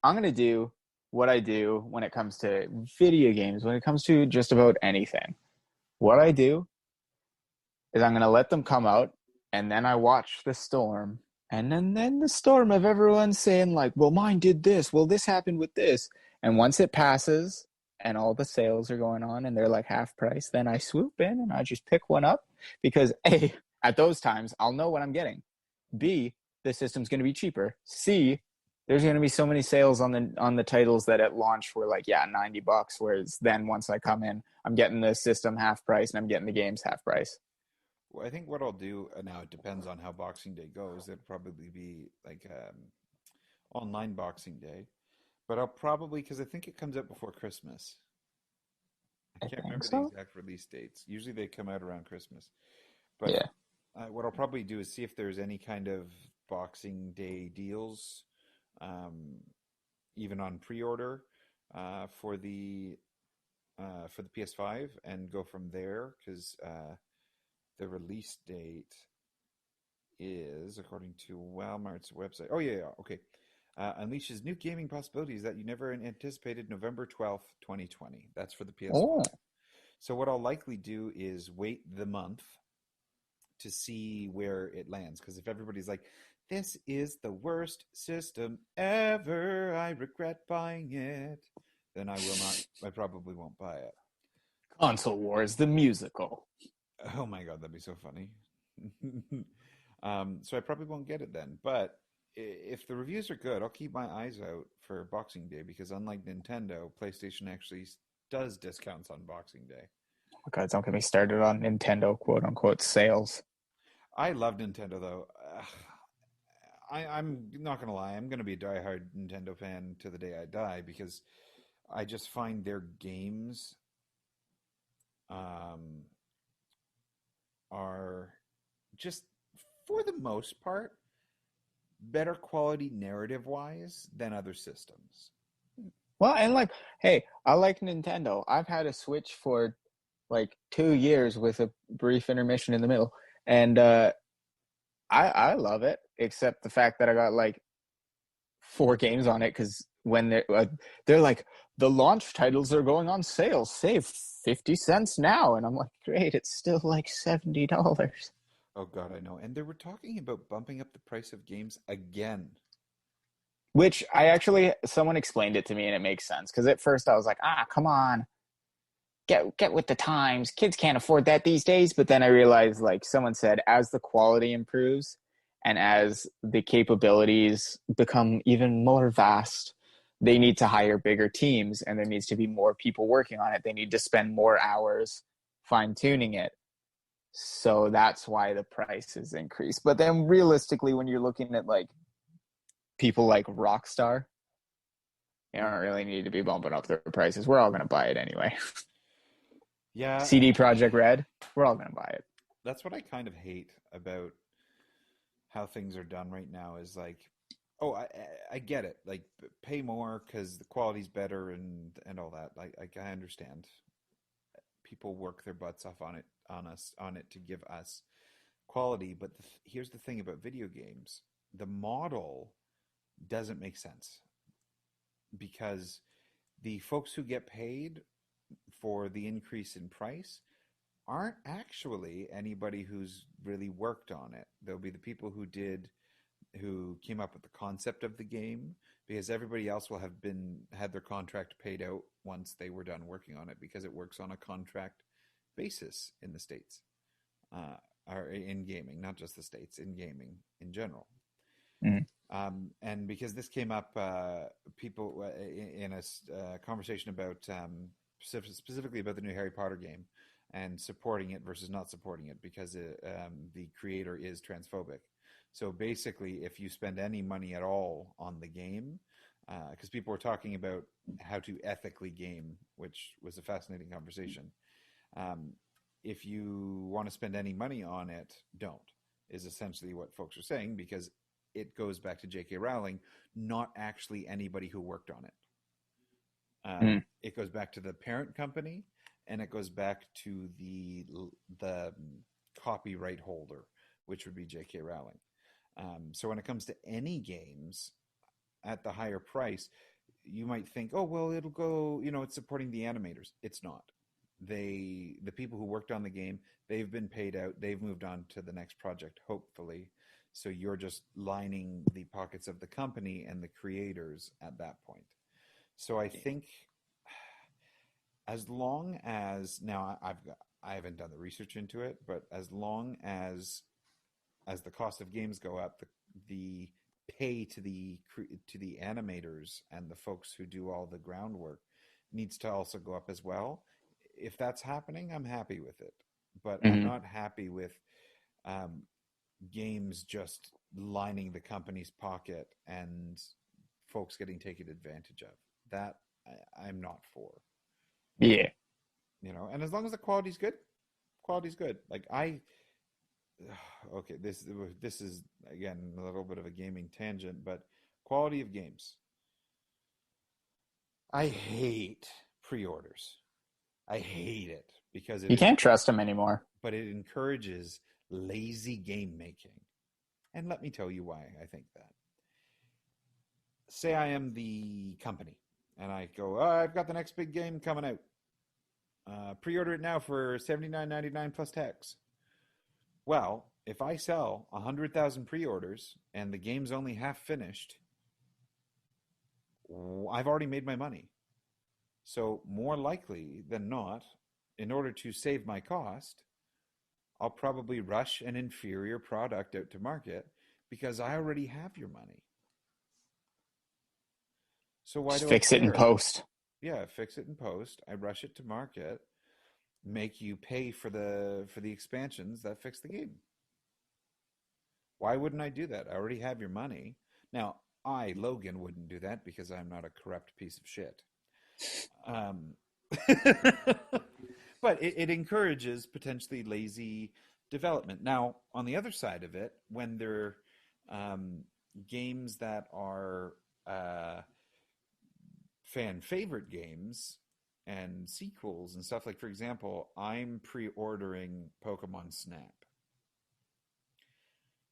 I'm gonna do what I do when it comes to video games, when it comes to just about anything. What I do is I'm gonna let them come out, and then I watch the storm, and then the storm of everyone saying like, "Well, mine did this. Well, this happened with this." And once it passes, and all the sales are going on, and they're like half price, then I swoop in and I just pick one up because A, at those times I'll know what I'm getting. B, the system's gonna be cheaper. C, there's going to be so many sales on the titles that at launch were like, yeah, $90, whereas then once I come in, I'm getting the system half price and I'm getting the games half price. Well, I think what I'll do now, it depends on how Boxing Day goes. It'll probably be like online Boxing Day, but I'll probably, because I think it comes out before Christmas. I I can't think remember the so. exact release dates. Usually they come out around Christmas. But Yeah. what I'll probably do is see if there's any kind of Boxing Day deals, um, even on pre-order uh, for the for the PS5, and go from there, because the release date. is, according to Walmart's website. Oh, yeah, okay. Unleashes new gaming possibilities that you never anticipated November 12th, 2020. That's for the Oh, PS5. So what I'll likely do is wait the month to see where it lands. Because if everybody's like, this is the worst system ever, I regret buying it, then I will not, I probably won't buy it. Console Wars, the musical. Oh my God, that'd be so funny. So I probably won't get it then. But if the reviews are good, I'll keep my eyes out for Boxing Day because unlike Nintendo, PlayStation actually does discounts on Boxing Day. Oh, God, don't get me started on Nintendo quote unquote sales. I love Nintendo though. I'm not gonna lie. I'm gonna be a diehard Nintendo fan to the day I die because I just find their games um, are just, for the most part, better quality narrative wise than other systems. Well, and like, hey, I like Nintendo. I've had a Switch for like 2 years with a brief intermission in the middle, and I love it. Except the fact that I got like 4 games on it because when they're like the launch titles are going on sale, save 50 cents now, and I'm like, great, it's still like $70. Oh God, I know. And they were talking about bumping up the price of games again. Which I actually someone explained it to me and it makes sense because at first I was like, come on, get with the times. Kids can't afford that these days. But then I realized, like someone said, as the quality improves and as the capabilities become even more vast, they need to hire bigger teams and there needs to be more people working on it. They need to spend more hours fine tuning it. So that's why the prices increase. But then realistically, when you're looking at like people like Rockstar, you don't really need to be bumping up their prices. We're all going to buy it anyway. Yeah, CD Project Red, we're all going to buy it. that's what I kind of hate about how things are done right now is like, oh, I get it. Like, pay more because the quality's better and all that. Like I understand. People work their butts off on it to give us quality. But here's the thing about video games: the model doesn't make sense because the folks who get paid for the increase in price aren't actually anybody who's really worked on it. They'll be the people who came up with the concept of the game because everybody else will have had their contract paid out once they were done working on it because it works on a contract basis in the States, or in gaming, not just the States, in gaming in general. Mm. And because this came up, people in a conversation about specifically about the new Harry Potter game and supporting it versus not supporting it because the creator is transphobic. So basically, if you spend any money at all on the game, because people were talking about how to ethically game, which was a fascinating conversation. If you want to spend any money on it, don't, is essentially what folks are saying because it goes back to J.K. Rowling, not actually anybody who worked on it. It goes back to the parent company, and it goes back to the copyright holder, which would be J.K. Rowling. So when it comes to any games at the higher price, you might think, oh well, it'll go. It's supporting the animators. It's not. The people who worked on the game, they've been paid out. They've moved on to the next project, hopefully. So you're just lining the pockets of the company and the creators at that point. So I think as long as now I haven't done the research into it, but as long as the cost of games go up, the pay to the animators and the folks who do all the groundwork needs to also go up as well. If that's happening, I'm happy with it, but I'm not happy with games just lining the company's pocket and folks getting taken advantage of. That I'm not for. Yeah. And as long as the quality's good, quality's good. Like okay, this is again a little bit of a gaming tangent, but quality of games. I hate pre-orders. I hate it because You can't trust them anymore. but it encourages lazy game making. And let me tell you why I think that. Say I am the company, and I go, oh, I've got the next big game coming out. Pre-order it now for $79.99 plus tax. Well, if I sell 100,000 pre-orders and the game's only half finished, I've already made my money. So more likely than not, in order to save my cost, I'll probably rush an inferior product out to market because I already have your money. So why Just do I fix it in care? post. Yeah, fix it in post. I rush it to market, make you pay for the expansions that fix the game. Why wouldn't I do that? I already have your money. Now, Logan, wouldn't do that because I'm not a corrupt piece of shit. Um, but it encourages potentially lazy development. Now, on the other side of it, when they're games that are fan favorite games and sequels and stuff, like, for example, I'm pre-ordering Pokemon Snap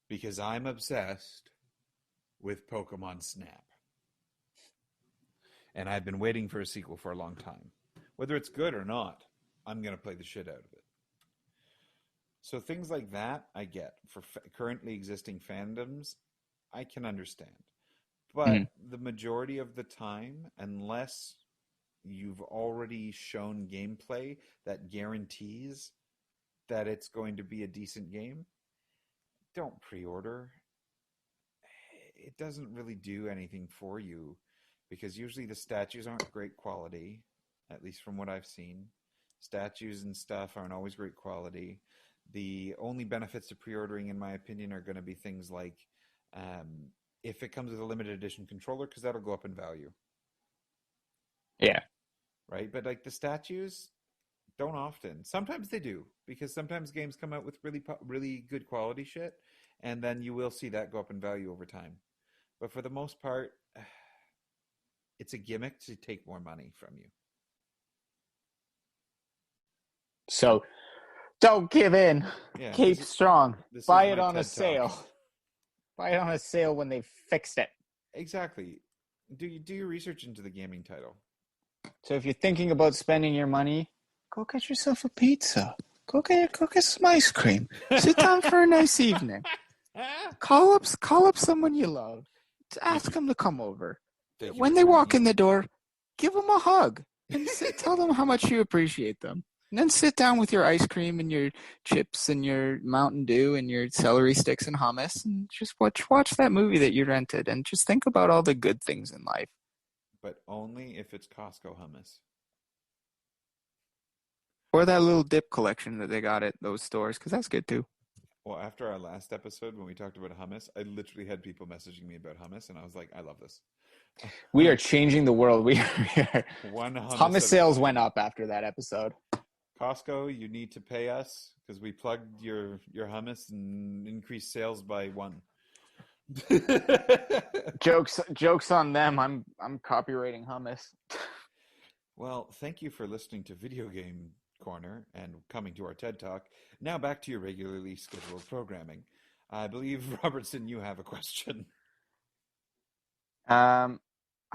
because I'm obsessed with Pokemon Snap. And I've been waiting for a sequel for a long time. Whether it's good or not, I'm going to play the shit out of it. So things like that, I get. For currently existing fandoms, I can understand. But the majority of the time, unless you've already shown gameplay that guarantees that it's going to be a decent game, don't pre-order. It doesn't really do anything for you because usually the statues aren't great quality, at least from what I've seen. Statues and stuff aren't always great quality. The only benefits to pre-ordering, in my opinion, are going to be things like if it comes with a limited edition controller, because that'll go up in value. Yeah. Right? But like the statues don't often. Sometimes they do, because sometimes games come out with really good quality shit, and then you will see that go up in value over time. But for the most part, it's a gimmick to take more money from you. So don't give in. Yeah, Keep strong. this Buy is it my on a TED Talk. sale. Buy it on a sale when they fixed it. Exactly. Do your research into the gaming title. So if you're thinking about spending your money, go get yourself a pizza. Go get some ice cream. Sit down for a nice evening. Call up someone you love. Ask them to come over. When they walk in the door, give them a hug and tell them how much you appreciate them. And then sit down with your ice cream and your chips and your Mountain Dew and your celery sticks and hummus and just watch that movie that you rented and just think about all the good things in life. But only if it's Costco hummus. Or that little dip collection that they got at those stores, because that's good too. Well, after our last episode when we talked about hummus, I literally had people messaging me about hummus, and I was like, I love this. We are changing the world. We are. One hummus sales went up after that episode. Costco, you need to pay us because we plugged your hummus and increased sales by 1. Jokes on them. I'm copywriting hummus. Well, thank you for listening to Video Game Corner and coming to our TED Talk. Now back to your regularly scheduled programming. I believe, Robertson, you have a question. I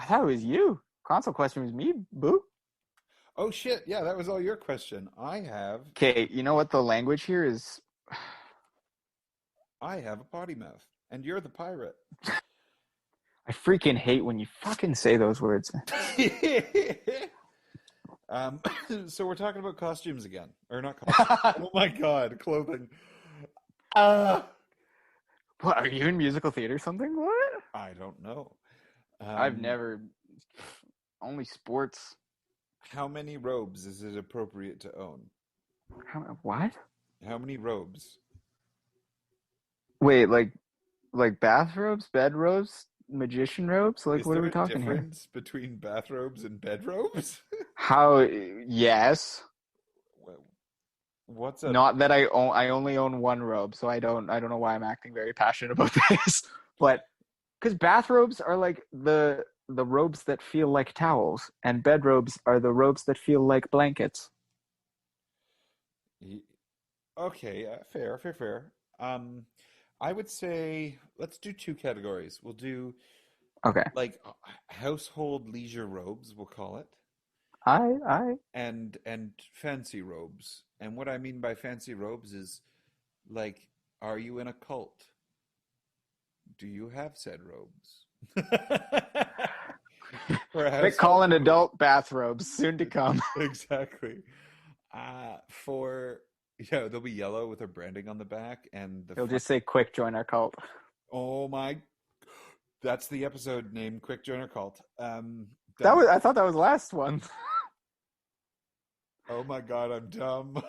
thought it was you. Console question was me, boo. Oh, shit. Yeah, that was all your question. I have... Okay, you know what the language here is? I have a potty mouth, and you're the pirate. I freaking hate when you fucking say those words. So we're talking about costumes again. Or not costumes. Oh my god, clothing. What, are you in musical theater or something? What? I don't know. I've never... Only sports. How many robes is it appropriate to own? What? How many robes? Wait, like bathrobes, bedrobes, magician robes? Like, Is what are there we a talking here? difference between bathrobes and bedrobes? How? Yes. What's a... Not that I only own one robe, so I don't know why I'm acting very passionate about this. But because bathrobes are like the robes that feel like towels, and bedrobes are the robes that feel like blankets. Okay, fair. I would say let's do two categories. We'll do Okay. like household leisure robes, we'll call it, I. and fancy robes. And what I mean by fancy robes is like, are you in a cult? Do you have said robes? For a Quick household calling robe. adult bathrobes soon to come. Exactly. For yeah, they'll be yellow with their branding on the back and the He'll front. just say, "Quick, join our cult." Oh my, that's the episode name, Quick Joiner Cult. That Done. was. I thought that was last one. Oh my God, I'm dumb.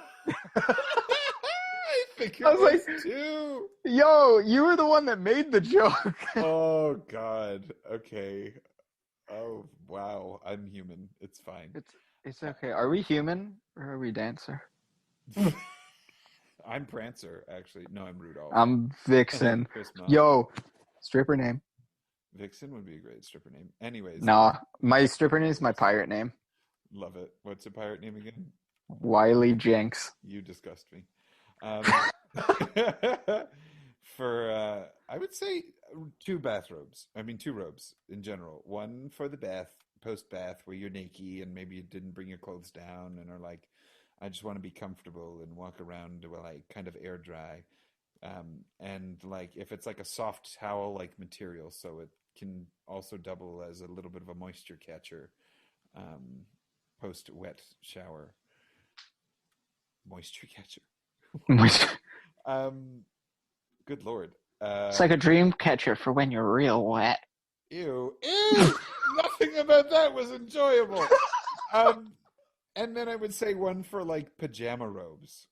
I think I it was like, was too. "Yo, you were the one that made the joke." Oh God. Okay. Oh wow, I'm human. It's fine. It's okay. Are we human or are we dancer? I'm Prancer, actually. No, I'm Rudolph. I'm Vixen. Chris Muff. Yo, stripper name. Vixen would be a great stripper name. Anyways, Nah, my stripper name is my pirate name. love it. What's a pirate name again? Wiley Jenks. You disgust me. Um, for I would say two bathrobes. I mean, two robes in general. One for the bath, post bath, where you're naked and maybe you didn't bring your clothes down and are like, I just want to be comfortable and walk around while I kind of air dry. And like if it's like a soft towel like material, so it can also double as a little bit of a moisture catcher post wet shower. Moisture catcher. It's Um, good lord. like a dream catcher for when you're real wet. Ew. Nothing about that was enjoyable. And then I would say one for like pajama robes.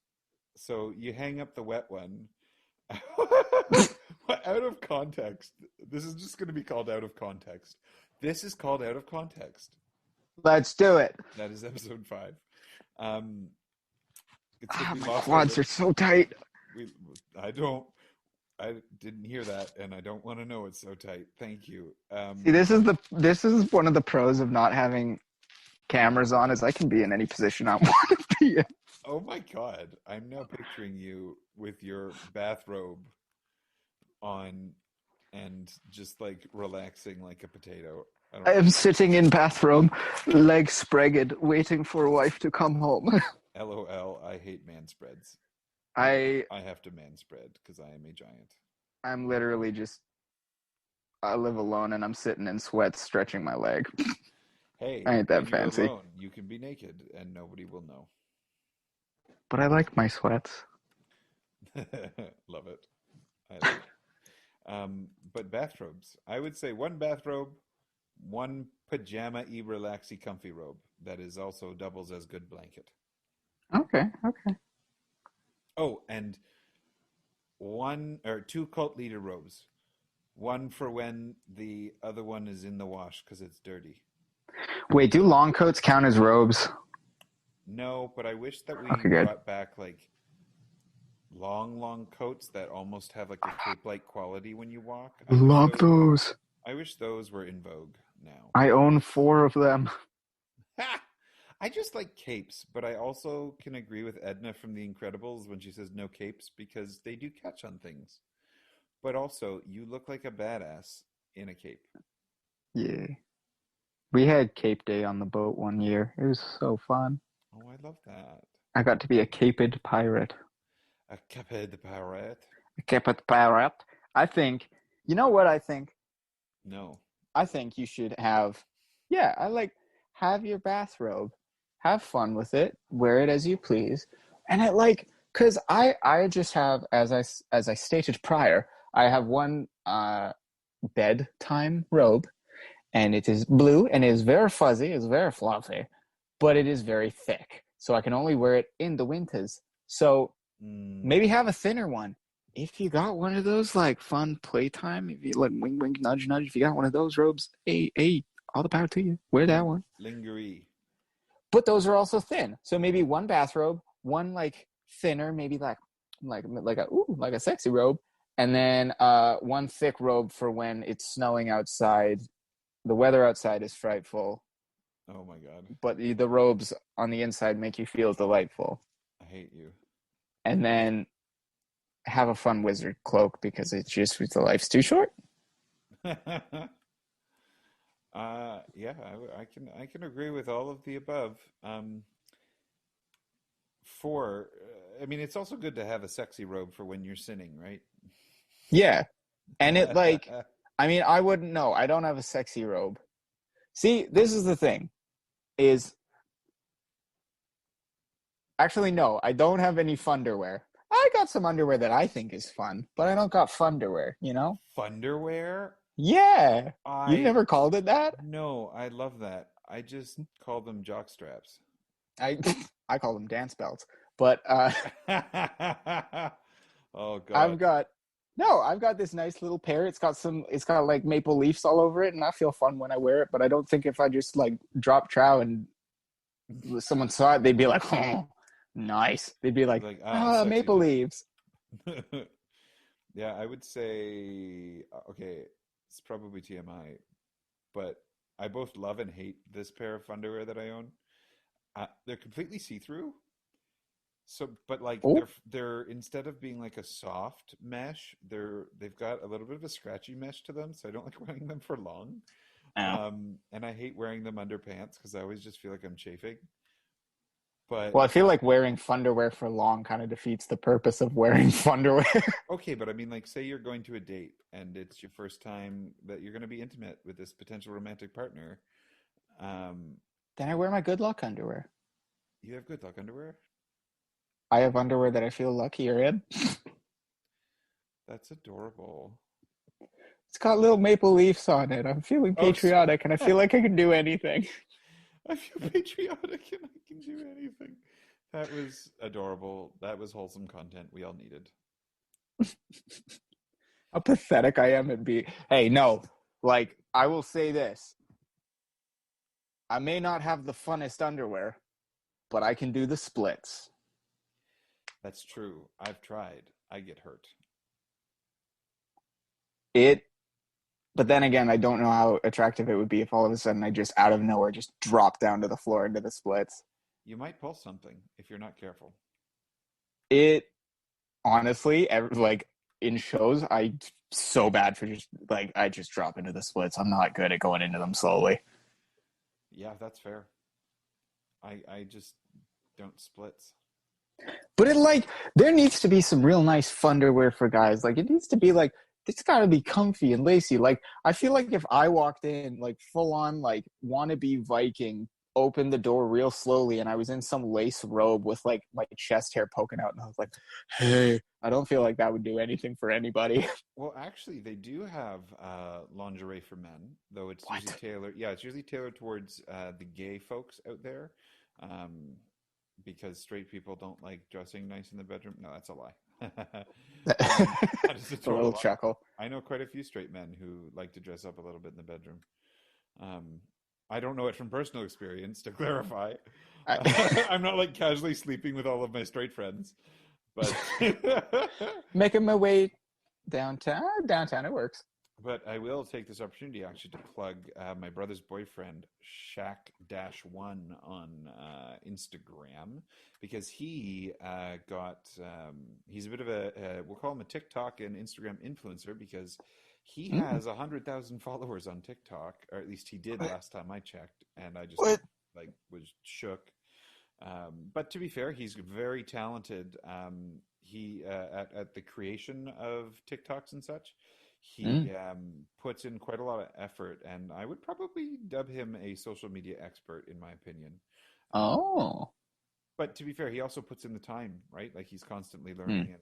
So you hang up the wet one. Out of context. This is just going to be called out of context. This is called out of context. Let's do it. That is episode 5. It's Oh, we my lost quads are so tight. we, I didn't hear that, and I don't want to know it's so tight. Thank you. See, this is one of the pros of not having cameras on, is I can be in any position I want to be in. Oh my God, I'm now picturing you with your bathrobe on and just like relaxing like a potato. I am sitting in bathrobe, legs spread, waiting for wife to come home. LOL, I hate man spreads. I I have to man spread because I am a giant. I'm literally just, I live alone and I'm sitting in sweats stretching my leg. Hey, I ain't that when you're fancy. alone, you can be naked and nobody will know. But I like my sweats. Love it. I love it. But bathrobes. I would say one bathrobe, one pajama-y relaxy comfy robe that is also doubles as good blanket. Okay. Oh, and one or two cult leader robes. One for when the other one is in the wash because it's dirty. Wait, do long coats count as robes? No, but I wish that we Okay, good. brought back like long coats that almost have like a cape-like quality when you walk. Love those. I wish those were in vogue now. I own 4 of them. Ha! I just like capes, but I also can agree with Edna from The Incredibles when she says no capes because they do catch on things. But also, you look like a badass in a cape. Yeah. We had Cape Day on the boat one year. It was so fun. Oh, I love that. I got to be a caped pirate. A caped pirate? A caped pirate. I think, you know what I think? No. I think you should have, have your bathrobe, have fun with it, wear it as you please. And because I just have, as I stated prior, I have one bedtime robe, and it is blue, and it is very fuzzy, it's very fluffy, but it is very thick. So I can only wear it in the winters. So maybe have a thinner one. If you got one of those like fun playtime, if you like wink, wink, nudge, nudge, if you got one of those robes, hey, all the power to you. Wear that one. Lingerie. But those are also thin. So maybe one bathrobe, one like thinner, maybe like a sexy robe, and then one thick robe for when it's snowing outside. The weather outside is frightful. Oh my God. But the robes on the inside make you feel delightful. I hate you. And then have a fun wizard cloak because it's just the life's too short. Yeah, I can agree with all of the above. I mean, it's also good to have a sexy robe for when you're sinning, right? Yeah. And it like, I mean, I wouldn't know. I don't have a sexy robe. See, this is the thing is actually, no, I don't have any funderwear. I got some underwear that I think is fun, but I don't got funderwear, you know? Funderwear? Yeah. You've I never called it that? No, I love that. I just call them jock straps. I I call them dance belts. But Oh God. I've got no, I've got this nice little pair. It's got like maple leaves all over it, and I feel fun when I wear it, but I don't think if I just like drop trow and someone saw it, they'd be like, oh, nice. They'd be like, Like, ah, ah, sexy maple time. leaves. Yeah, I would say, okay, it's probably TMI, but I both love and hate this pair of underwear that I own. They're completely see-through. So, but like Oh, they're instead of being like a soft mesh, they've got a little bit of a scratchy mesh to them, so I don't like wearing them for long. oh. And I hate wearing them under pants because I always just feel like I'm chafing. But Well, I feel like wearing funderwear for long kind of defeats the purpose of wearing funderwear. okay, but I mean, like, say you're going to a date and it's your first time that you're going to be intimate with this potential romantic partner. Um, Then I wear my good luck underwear. you have good luck underwear. I have underwear that I feel luckier in. That's adorable. It's got little maple leaves on it. I'm feeling Oh, patriotic and I feel like I can do anything. I feel patriotic and I can do anything. That was adorable. That was wholesome content we all needed. How pathetic I am at be. Hey, no, like I will say this: I may not have the funnest underwear, but I can do the splits. That's true. I've tried. I get hurt. It, but then again, I don't know how attractive it would be if all of a sudden I just out of nowhere just drop down to the floor into the splits. You might pull something if you're not careful. It honestly, like in shows, I so bad for just like I just drop into the splits. I'm not good at going into them slowly. Yeah, that's fair. I just don't splits. But it like there needs to be some real nice underwear for guys. Like it needs to be like it's got to be comfy and lacy. Like I feel like if I walked in like full on like wannabe Viking, opened the door real slowly, and I was in some lace robe with like my chest hair poking out, and I was like, "Hey," I don't feel like that would do anything for anybody. Well, actually, they do have lingerie for men, though it's usually What? tailored. Yeah, it's usually tailored towards the gay folks out there, um, because straight people don't like dressing nice in the bedroom. No, that's a lie. That is a A total little lie. chuckle. I know quite a few straight men who like to dress up a little bit in the bedroom. Um, I don't know it from personal experience, to clarify. I, I'm not like casually sleeping with all of my straight friends, but making my way downtown. Downtown, it works. but I will take this opportunity actually to plug my brother's boyfriend, Shaq-1 on Instagram, because he he's a bit of we'll call him a TikTok and Instagram influencer because he Mm. has 100,000 followers on TikTok, or at least he did last time I checked, and I just What? like was shook. But to be fair, he's very talented. He at the creation of TikToks and such. Mm. He puts in quite a lot of effort, and I would probably dub him a social media expert, in my opinion. Um, Oh. but to be fair, he also puts in the time, right? Like he's constantly Mm. learning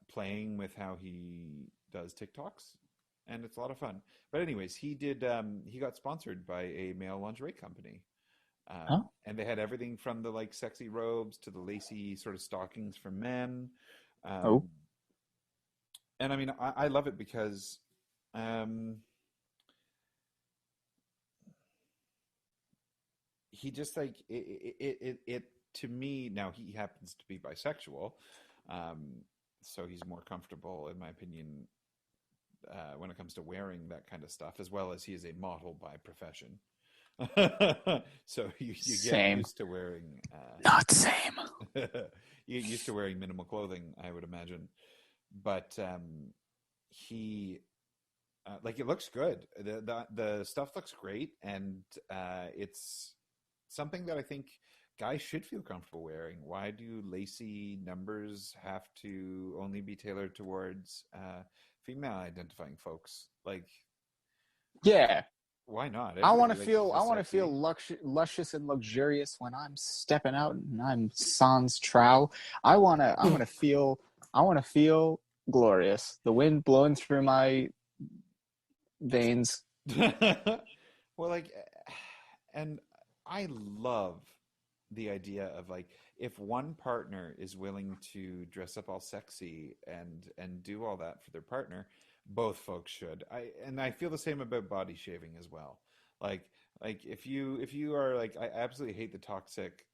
playing with how he does TikToks, and it's a lot of fun. But anyways, he got sponsored by a male lingerie company. Oh. And they had everything from the like sexy robes to the lacy sort of stockings for men. Oh. Um, and I mean, I love it because um, he just like it to me. Now he happens to be bisexual, um, so he's more comfortable, in my opinion, when it comes to wearing that kind of stuff, as well as he is a model by profession. So you get Same. used to wearing Not same. you get used to wearing minimal clothing, I would imagine. But he like it looks good. The stuff looks great, and it's something that I think guys should feel comfortable wearing. Why do lacy numbers have to only be tailored towards female identifying folks? Like, Yeah. why not? I want Everybody to likes to feel feel sexy. luscious and luxurious when I'm stepping out and I'm sans trowel. I want to feel glorious. The wind blowing through my veins. Well, like, and I love the idea of like if one partner is willing to dress up all sexy and do all that for their partner, both folks should. I feel the same about body shaving as well. Like if you are like I absolutely hate the toxic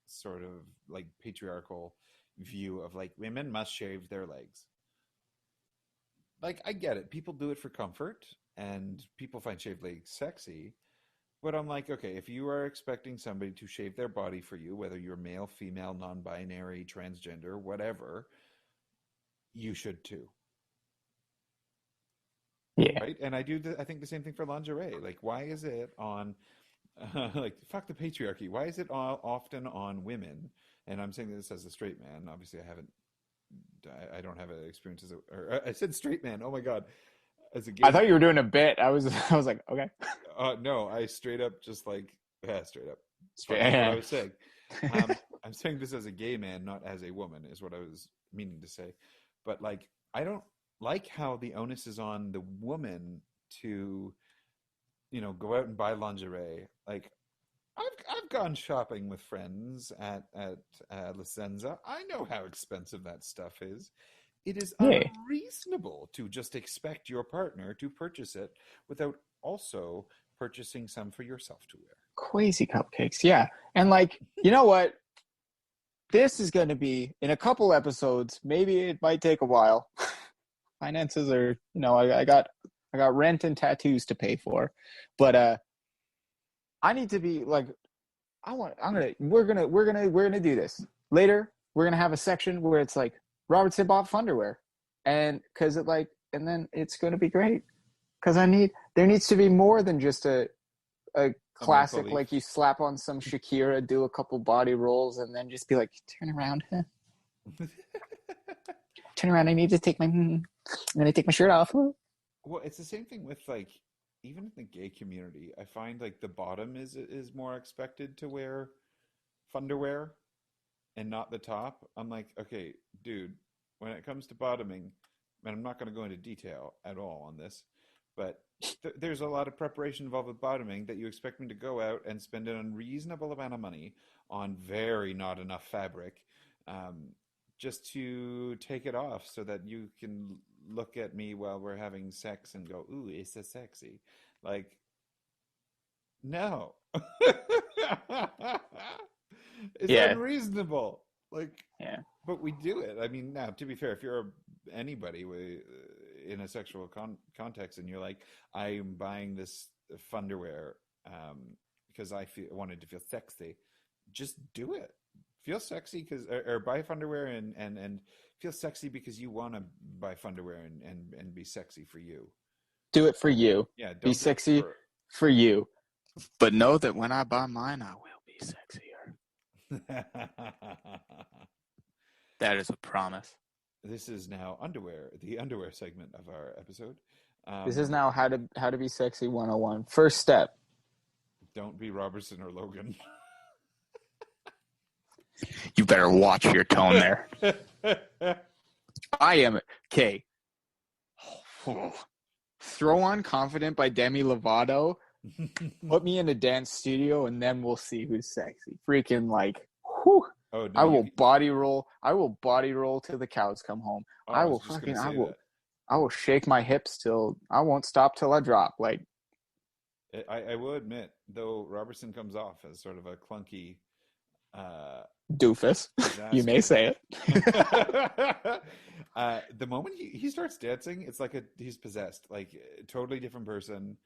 sort of like patriarchal view of like women must shave their legs. Like I get it. People do it for comfort and people find shaved legs sexy. But I'm like, okay, if you are expecting somebody to shave their body for you, whether you're male, female, non-binary, transgender, whatever, you should too, Yeah. right? And I think the same thing for lingerie. Like, why is it on, like, fuck the patriarchy? Why is it often on women? And I'm saying this as a straight man. Obviously, I don't have an experience as or I said straight man. Oh my god, as a gay I thought man. you were doing a bit. I was like, okay. No, I straight up just like yeah, straight up. Fuck is what I Yeah. was saying. I'm saying this as a gay man, not as a woman, is what I was meaning to say. But like, I don't like how the onus is on the woman to, go out and buy lingerie. Like, I've gone shopping with friends at La Senza. I know how expensive that stuff is. It is Yeah. unreasonable to just expect your partner to purchase it without also purchasing some for yourself to wear. Crazy cupcakes. Yeah. And like, you know what? This is going to be in a couple episodes. Maybe it might take a while. Finances are, I got rent and tattoos to pay for. But I need to be like we're gonna do this. Later, we're gonna have a section where it's like Robertson bought underwear. And cause it like and then it's gonna be great. Cause there needs to be more than just a A maple classic, leaf. like you slap on some Shakira, do a couple body rolls, and then just be like, turn around, turn around. I'm gonna take my shirt off. Well, it's the same thing with like even in the gay community. I find like the bottom is more expected to wear underwear and not the top. I'm like, okay, dude, when it comes to bottoming, and I'm not going to go into detail at all on this, but there's a lot of preparation involved with bottoming that you expect me to go out and spend an unreasonable amount of money on very not enough fabric, um, just to take it off so that you can look at me while we're having sex and go, ooh, it's so sexy. Like, no. It's Yeah, unreasonable. Like, yeah, but we do it. I mean, now to be fair, if you're anybody in a sexual context and you're like, I am buying this underwear because wanted to feel sexy, just do it. Feel sexy because or buy underwear and feel sexy because you want to buy underwear and be sexy for you. do it for you. Yeah, Be don't do it sexy for. for you. But know that when I buy mine, I will be sexier. That is a promise. This is now the underwear segment of our episode. This is Um, now how to be sexy 101. First step. don't be Robertson or Logan. You better watch your tone there. I am okay. Throw on Confident by Demi Lovato. Put me in a dance studio and then we'll see who's sexy. Freaking like whew. Oh no, I you. will body roll. I will body roll till the cows come home. Oh, I I will was just gonna fucking say that. I will shake my hips till I won't stop till I drop. Like I will admit, though, Robertson comes off as sort of a clunky doofus. You may disaster. say The moment he starts dancing, it's like he's possessed, like a totally different person.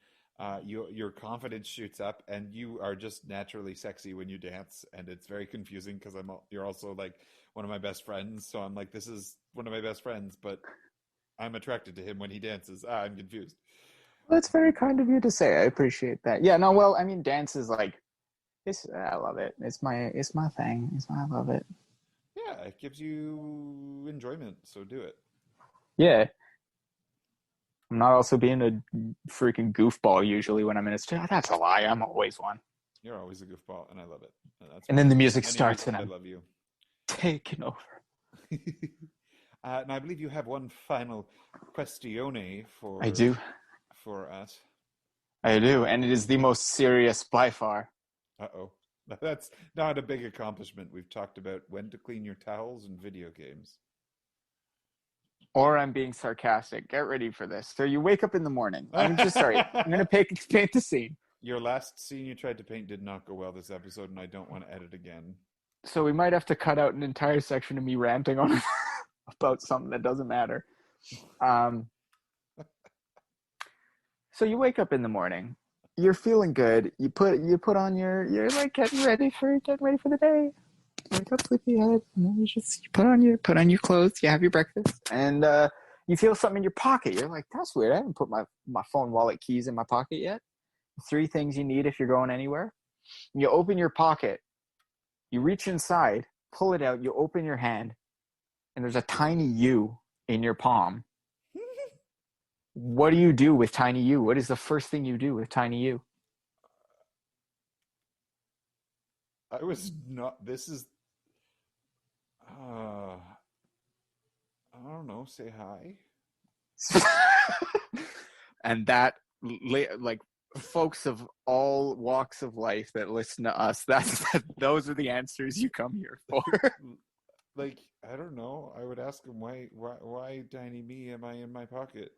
your confidence shoots up, and you are just naturally sexy when you dance, and it's very confusing because you're also like one of my best friends, so I'm like, this is one of my best friends, but I'm attracted to him when he dances. I'm confused. That's very kind of you to say. I appreciate that. Yeah, no, well, I mean, dance is like it's. I love it. It's my thing. I love it. Yeah, it gives you enjoyment, so do it. Yeah, I'm not also being a freaking goofball usually when I'm in a studio. That's a lie. I'm always one. You're always a goofball, and I love it. And that's And one then of the the music many starts reasons and I I'm love you. taking over. And I believe you have one final questione I do. for us. I do. And it is the most serious by far. Uh-oh. That's not a big accomplishment. We've talked about when to clean your towels and video games. Or I'm being sarcastic. Get ready for this. So you wake up in the morning. I'm just sorry. I'm going to paint the scene. Your last scene you tried to paint did not go well this episode, and I don't want to edit again. So we might have to cut out an entire section of me ranting on about something that doesn't matter. Um, so you wake up in the morning. You're feeling good. You put on you're like getting ready for the day. Wake up sleepyhead, and then you put on your clothes. You have your breakfast, and you feel something in your pocket. You're like, that's weird. I haven't put my phone, wallet, keys in my pocket yet. 3 things you need if you're going anywhere. You open your pocket. You reach inside, pull it out. You open your hand, and there's a tiny you in your palm. What do you do with tiny you? What is the first thing you do with tiny you? I was not. This is. Uh, I don't know. Say hi. And that, like, folks of all walks of life that listen to us, those are the answers you come here for. Like, I don't know. I would ask him why tiny me am I in my pocket?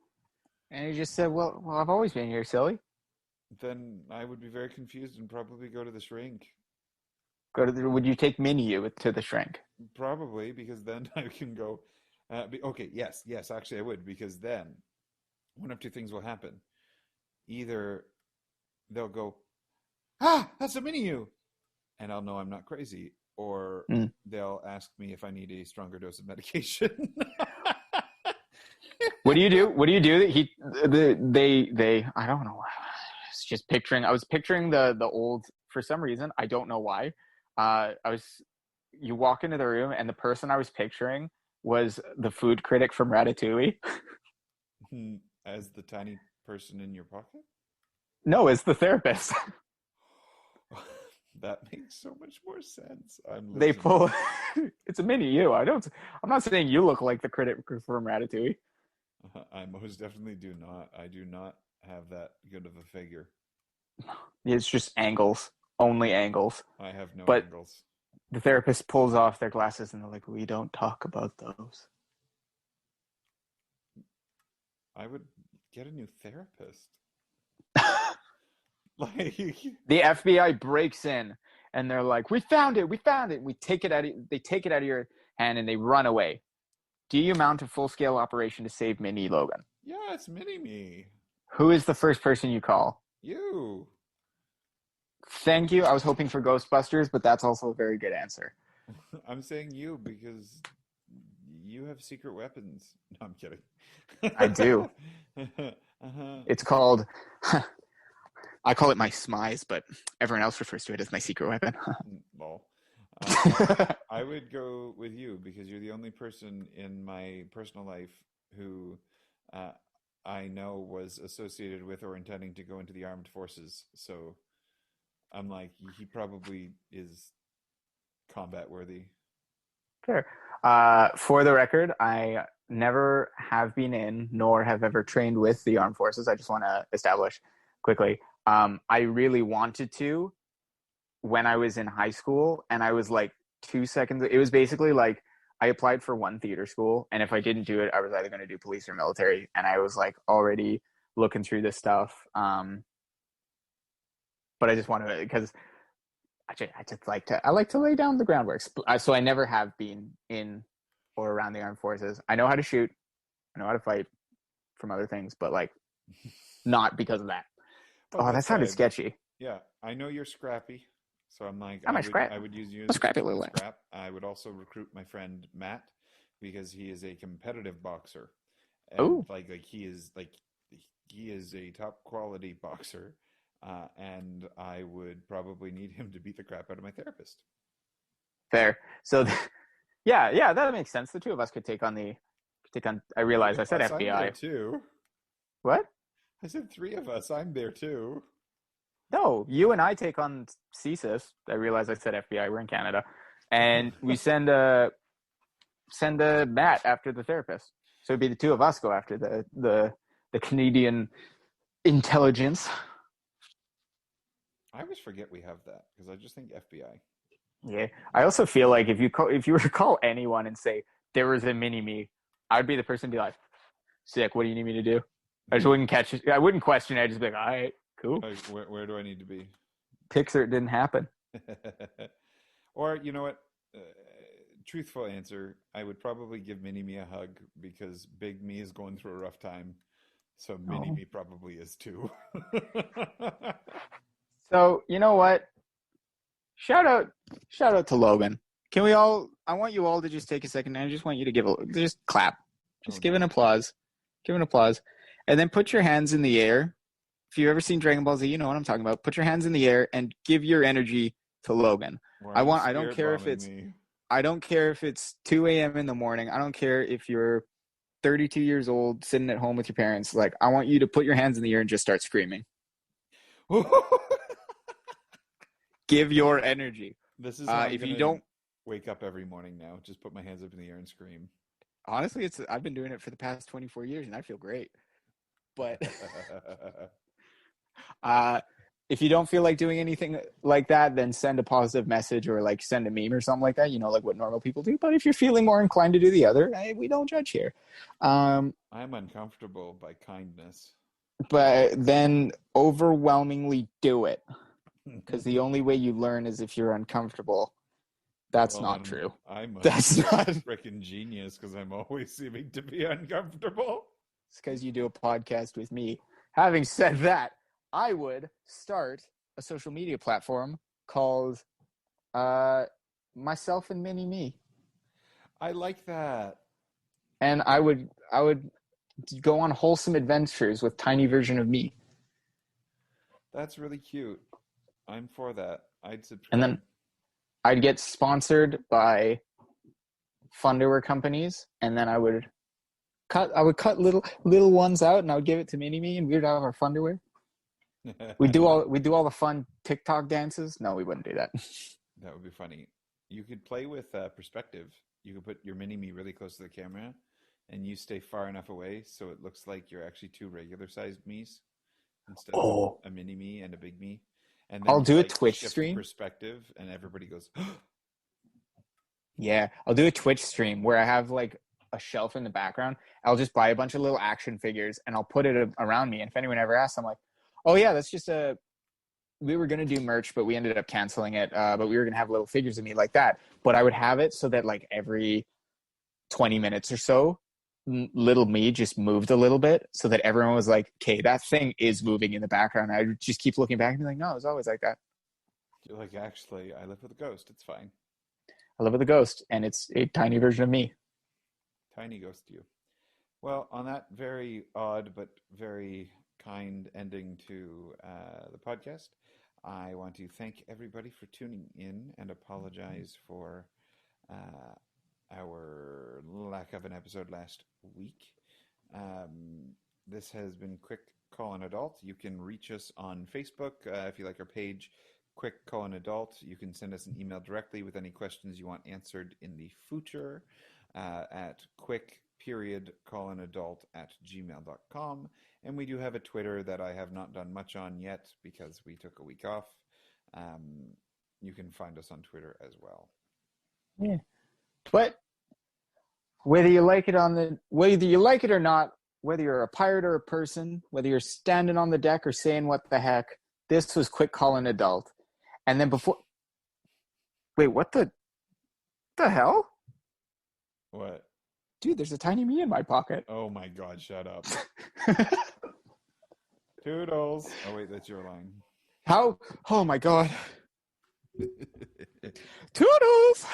And he just said, well, I've always been here, silly. Then I would be very confused and probably go to the shrink. Would you take Mini you to the shrink? Probably because then I can go. Okay, yes. Actually, I would because then one of two things will happen. Either they'll go, that's a mini you, and I'll know I'm not crazy, or Mm. they'll ask me if I need a stronger dose of medication. What do you do? What do you do? They. I don't know. It's just picturing. I was picturing the old. For some reason, I don't know why. You walk into the room, and the person I was picturing was the food critic from Ratatouille. As the tiny person in your pocket? No, it's the therapist. That makes so much more sense. I'm They losing pull. It's a mini you. I'm not saying you look like the critic from Ratatouille. I most definitely do not. I do not have that good of a figure. It's just angles, only angles. I have no But angles. the therapist pulls off their glasses and they're like, "We don't talk about those." I would get a new therapist. Like, The FBI breaks in and they're like, "We found it! We found it!" They take it out of your hand and they run away. Do you mount a full-scale operation to save Minnie Logan? yeah, it's mini me. Who is the first person you call? You. Thank you. I was hoping for Ghostbusters, but that's also a very good answer. I'm saying you because you have secret weapons. No, I'm kidding. I do. Uh-huh. It's called. I call it my smize, but everyone else refers to it as my secret weapon. Lol. I would go with you because you're the only person in my personal life who uh, I know was associated with or intending to go into the armed forces. So I'm like, he probably is combat worthy. Sure. For the record, I never have been in nor have ever trained with the armed forces. I just want to establish quickly. I really wanted to when I was in high school, and I was like 2 seconds. It was basically like I applied for one theater school, and if I didn't do it, I was either going to do police or military. And I was like already looking through this stuff. But I just want to because I like to lay down the groundwork. So I never have been in or around the armed forces. I know how to shoot. I know how to fight from other things, but like not because of that. Bug Oh, that sounded aside, sketchy. yeah, I know you're scrappy, so I'm like, I'm a scrap. I would use you A as scrappy little. scrap. I would also recruit my friend Matt because he is a competitive boxer, and Oh, he is a top quality boxer, and I would probably need him to beat the crap out of my therapist. fair. So, yeah, that makes sense. The two of us could take on the take on. I Three realize I of said us, I'm there FBI. too. What? I said three of us, I'm there too. No, you and I take on CSIS. I realize I said FBI. We're in Canada, and we send a Matt after the therapist. So it'd be the two of us go after the Canadian intelligence. I always forget we have that because I just think FBI. Yeah, I also feel like if you were to call anyone and say there was a mini me, I'd be the person to be like, "Sick. What do you need me to do?" I just wouldn't catch it. I wouldn't question it. I'd just be like, "All right, cool." Like, where do I need to be? Pixar, it didn't happen. Or you know what? Uh, Truthful answer, I would probably give Mini Me a hug because Big Me is going through a rough time. So Mini Oh. Me probably is too. So you know what? Shout out, shout out to Logan. Can we all? I want you all to just take a second, and I just want you to just clap, Oh just give an no. applause, give an applause, and then put your hands in the air. If you've ever seen Dragon Ball Z, you know what I'm talking about. Put your hands in the air and give your energy to Logan. Why I are you want. I don't spirit care if bombing it's. me? I don't care if it's 2 a.m. in the morning. I don't care if you're 32 years old sitting at home with your parents. Like, I want you to put your hands in the air and just start screaming. Give your energy. This is how I'm If you gonna don't, wake up every morning now. Just put my hands up in the air and scream. honestly, I've been doing it for the past 24 years and I feel great. But uh, if you don't feel like doing anything like that, then send a positive message or like send a meme or something like that, like what normal people do. But if you're feeling more inclined to do the other, hey, we don't judge here. I'm uncomfortable by kindness. But then overwhelmingly do it because the only way you learn is if you're uncomfortable. That's Well, not then true. I must That's be a not. freaking genius because I'm always seeming to be uncomfortable. It's because you do a podcast with me. Having said that, I would start a social media platform called uh, Myself and Mini Me, I like that. and I would go on wholesome adventures with tiny version of me, That's really cute. I'm for that. I'd and subscribe. then I'd get sponsored by funderwear companies, and then I would cut little ones out, and I would give it to Mini Me, and we'd have our funderwear. We do all the fun TikTok dances. No, we wouldn't do that. That would be funny. You could play with perspective. You could put your mini me really close to the camera, and you stay far enough away so it looks like you're actually two regular sized me's instead of Oh, a mini me and a big me. And then I'll you do a like Twitch shift the stream. perspective, and everybody goes, Yeah, I'll do a Twitch stream where I have like a shelf in the background. I'll just buy a bunch of little action figures and I'll put it around me. And if anyone ever asks, I'm like, "Oh yeah, that's just a. We were gonna do merch, but we ended up canceling it. But we were gonna have little figures of me like that. But I would have it so that like every 20 minutes or so, little me just moved a little bit, so that everyone was like, "Okay, that thing is moving in the background." And I would just keep looking back and be like, "No, it was always like that." you're like, actually, I live with a ghost. It's fine. I live with a ghost, and it's a tiny version of me. Tiny ghost you. Well, on that very odd but very kind ending to the podcast, I want to thank everybody for tuning in and apologize for uh, our lack of an episode last week. This has been Quick Call an Adult. You can reach us on Facebook if you like our page, Quick Call an Adult. You can send us an email directly with any questions you want answered in the future at quick.callanadult@gmail.com. And we do have a Twitter that I have not done much on yet because we took a week off. You can find us on Twitter as well. Yeah. But whether you like it or not, whether you're a pirate or a person, whether you're standing on the deck or saying what the heck, this was Quick Call an Adult. And then wait, what the hell? What? Dude, there's a tiny me in my pocket. Oh my God, shut up. Toodles. Oh wait, that's your line. How? Oh my God. Toodles.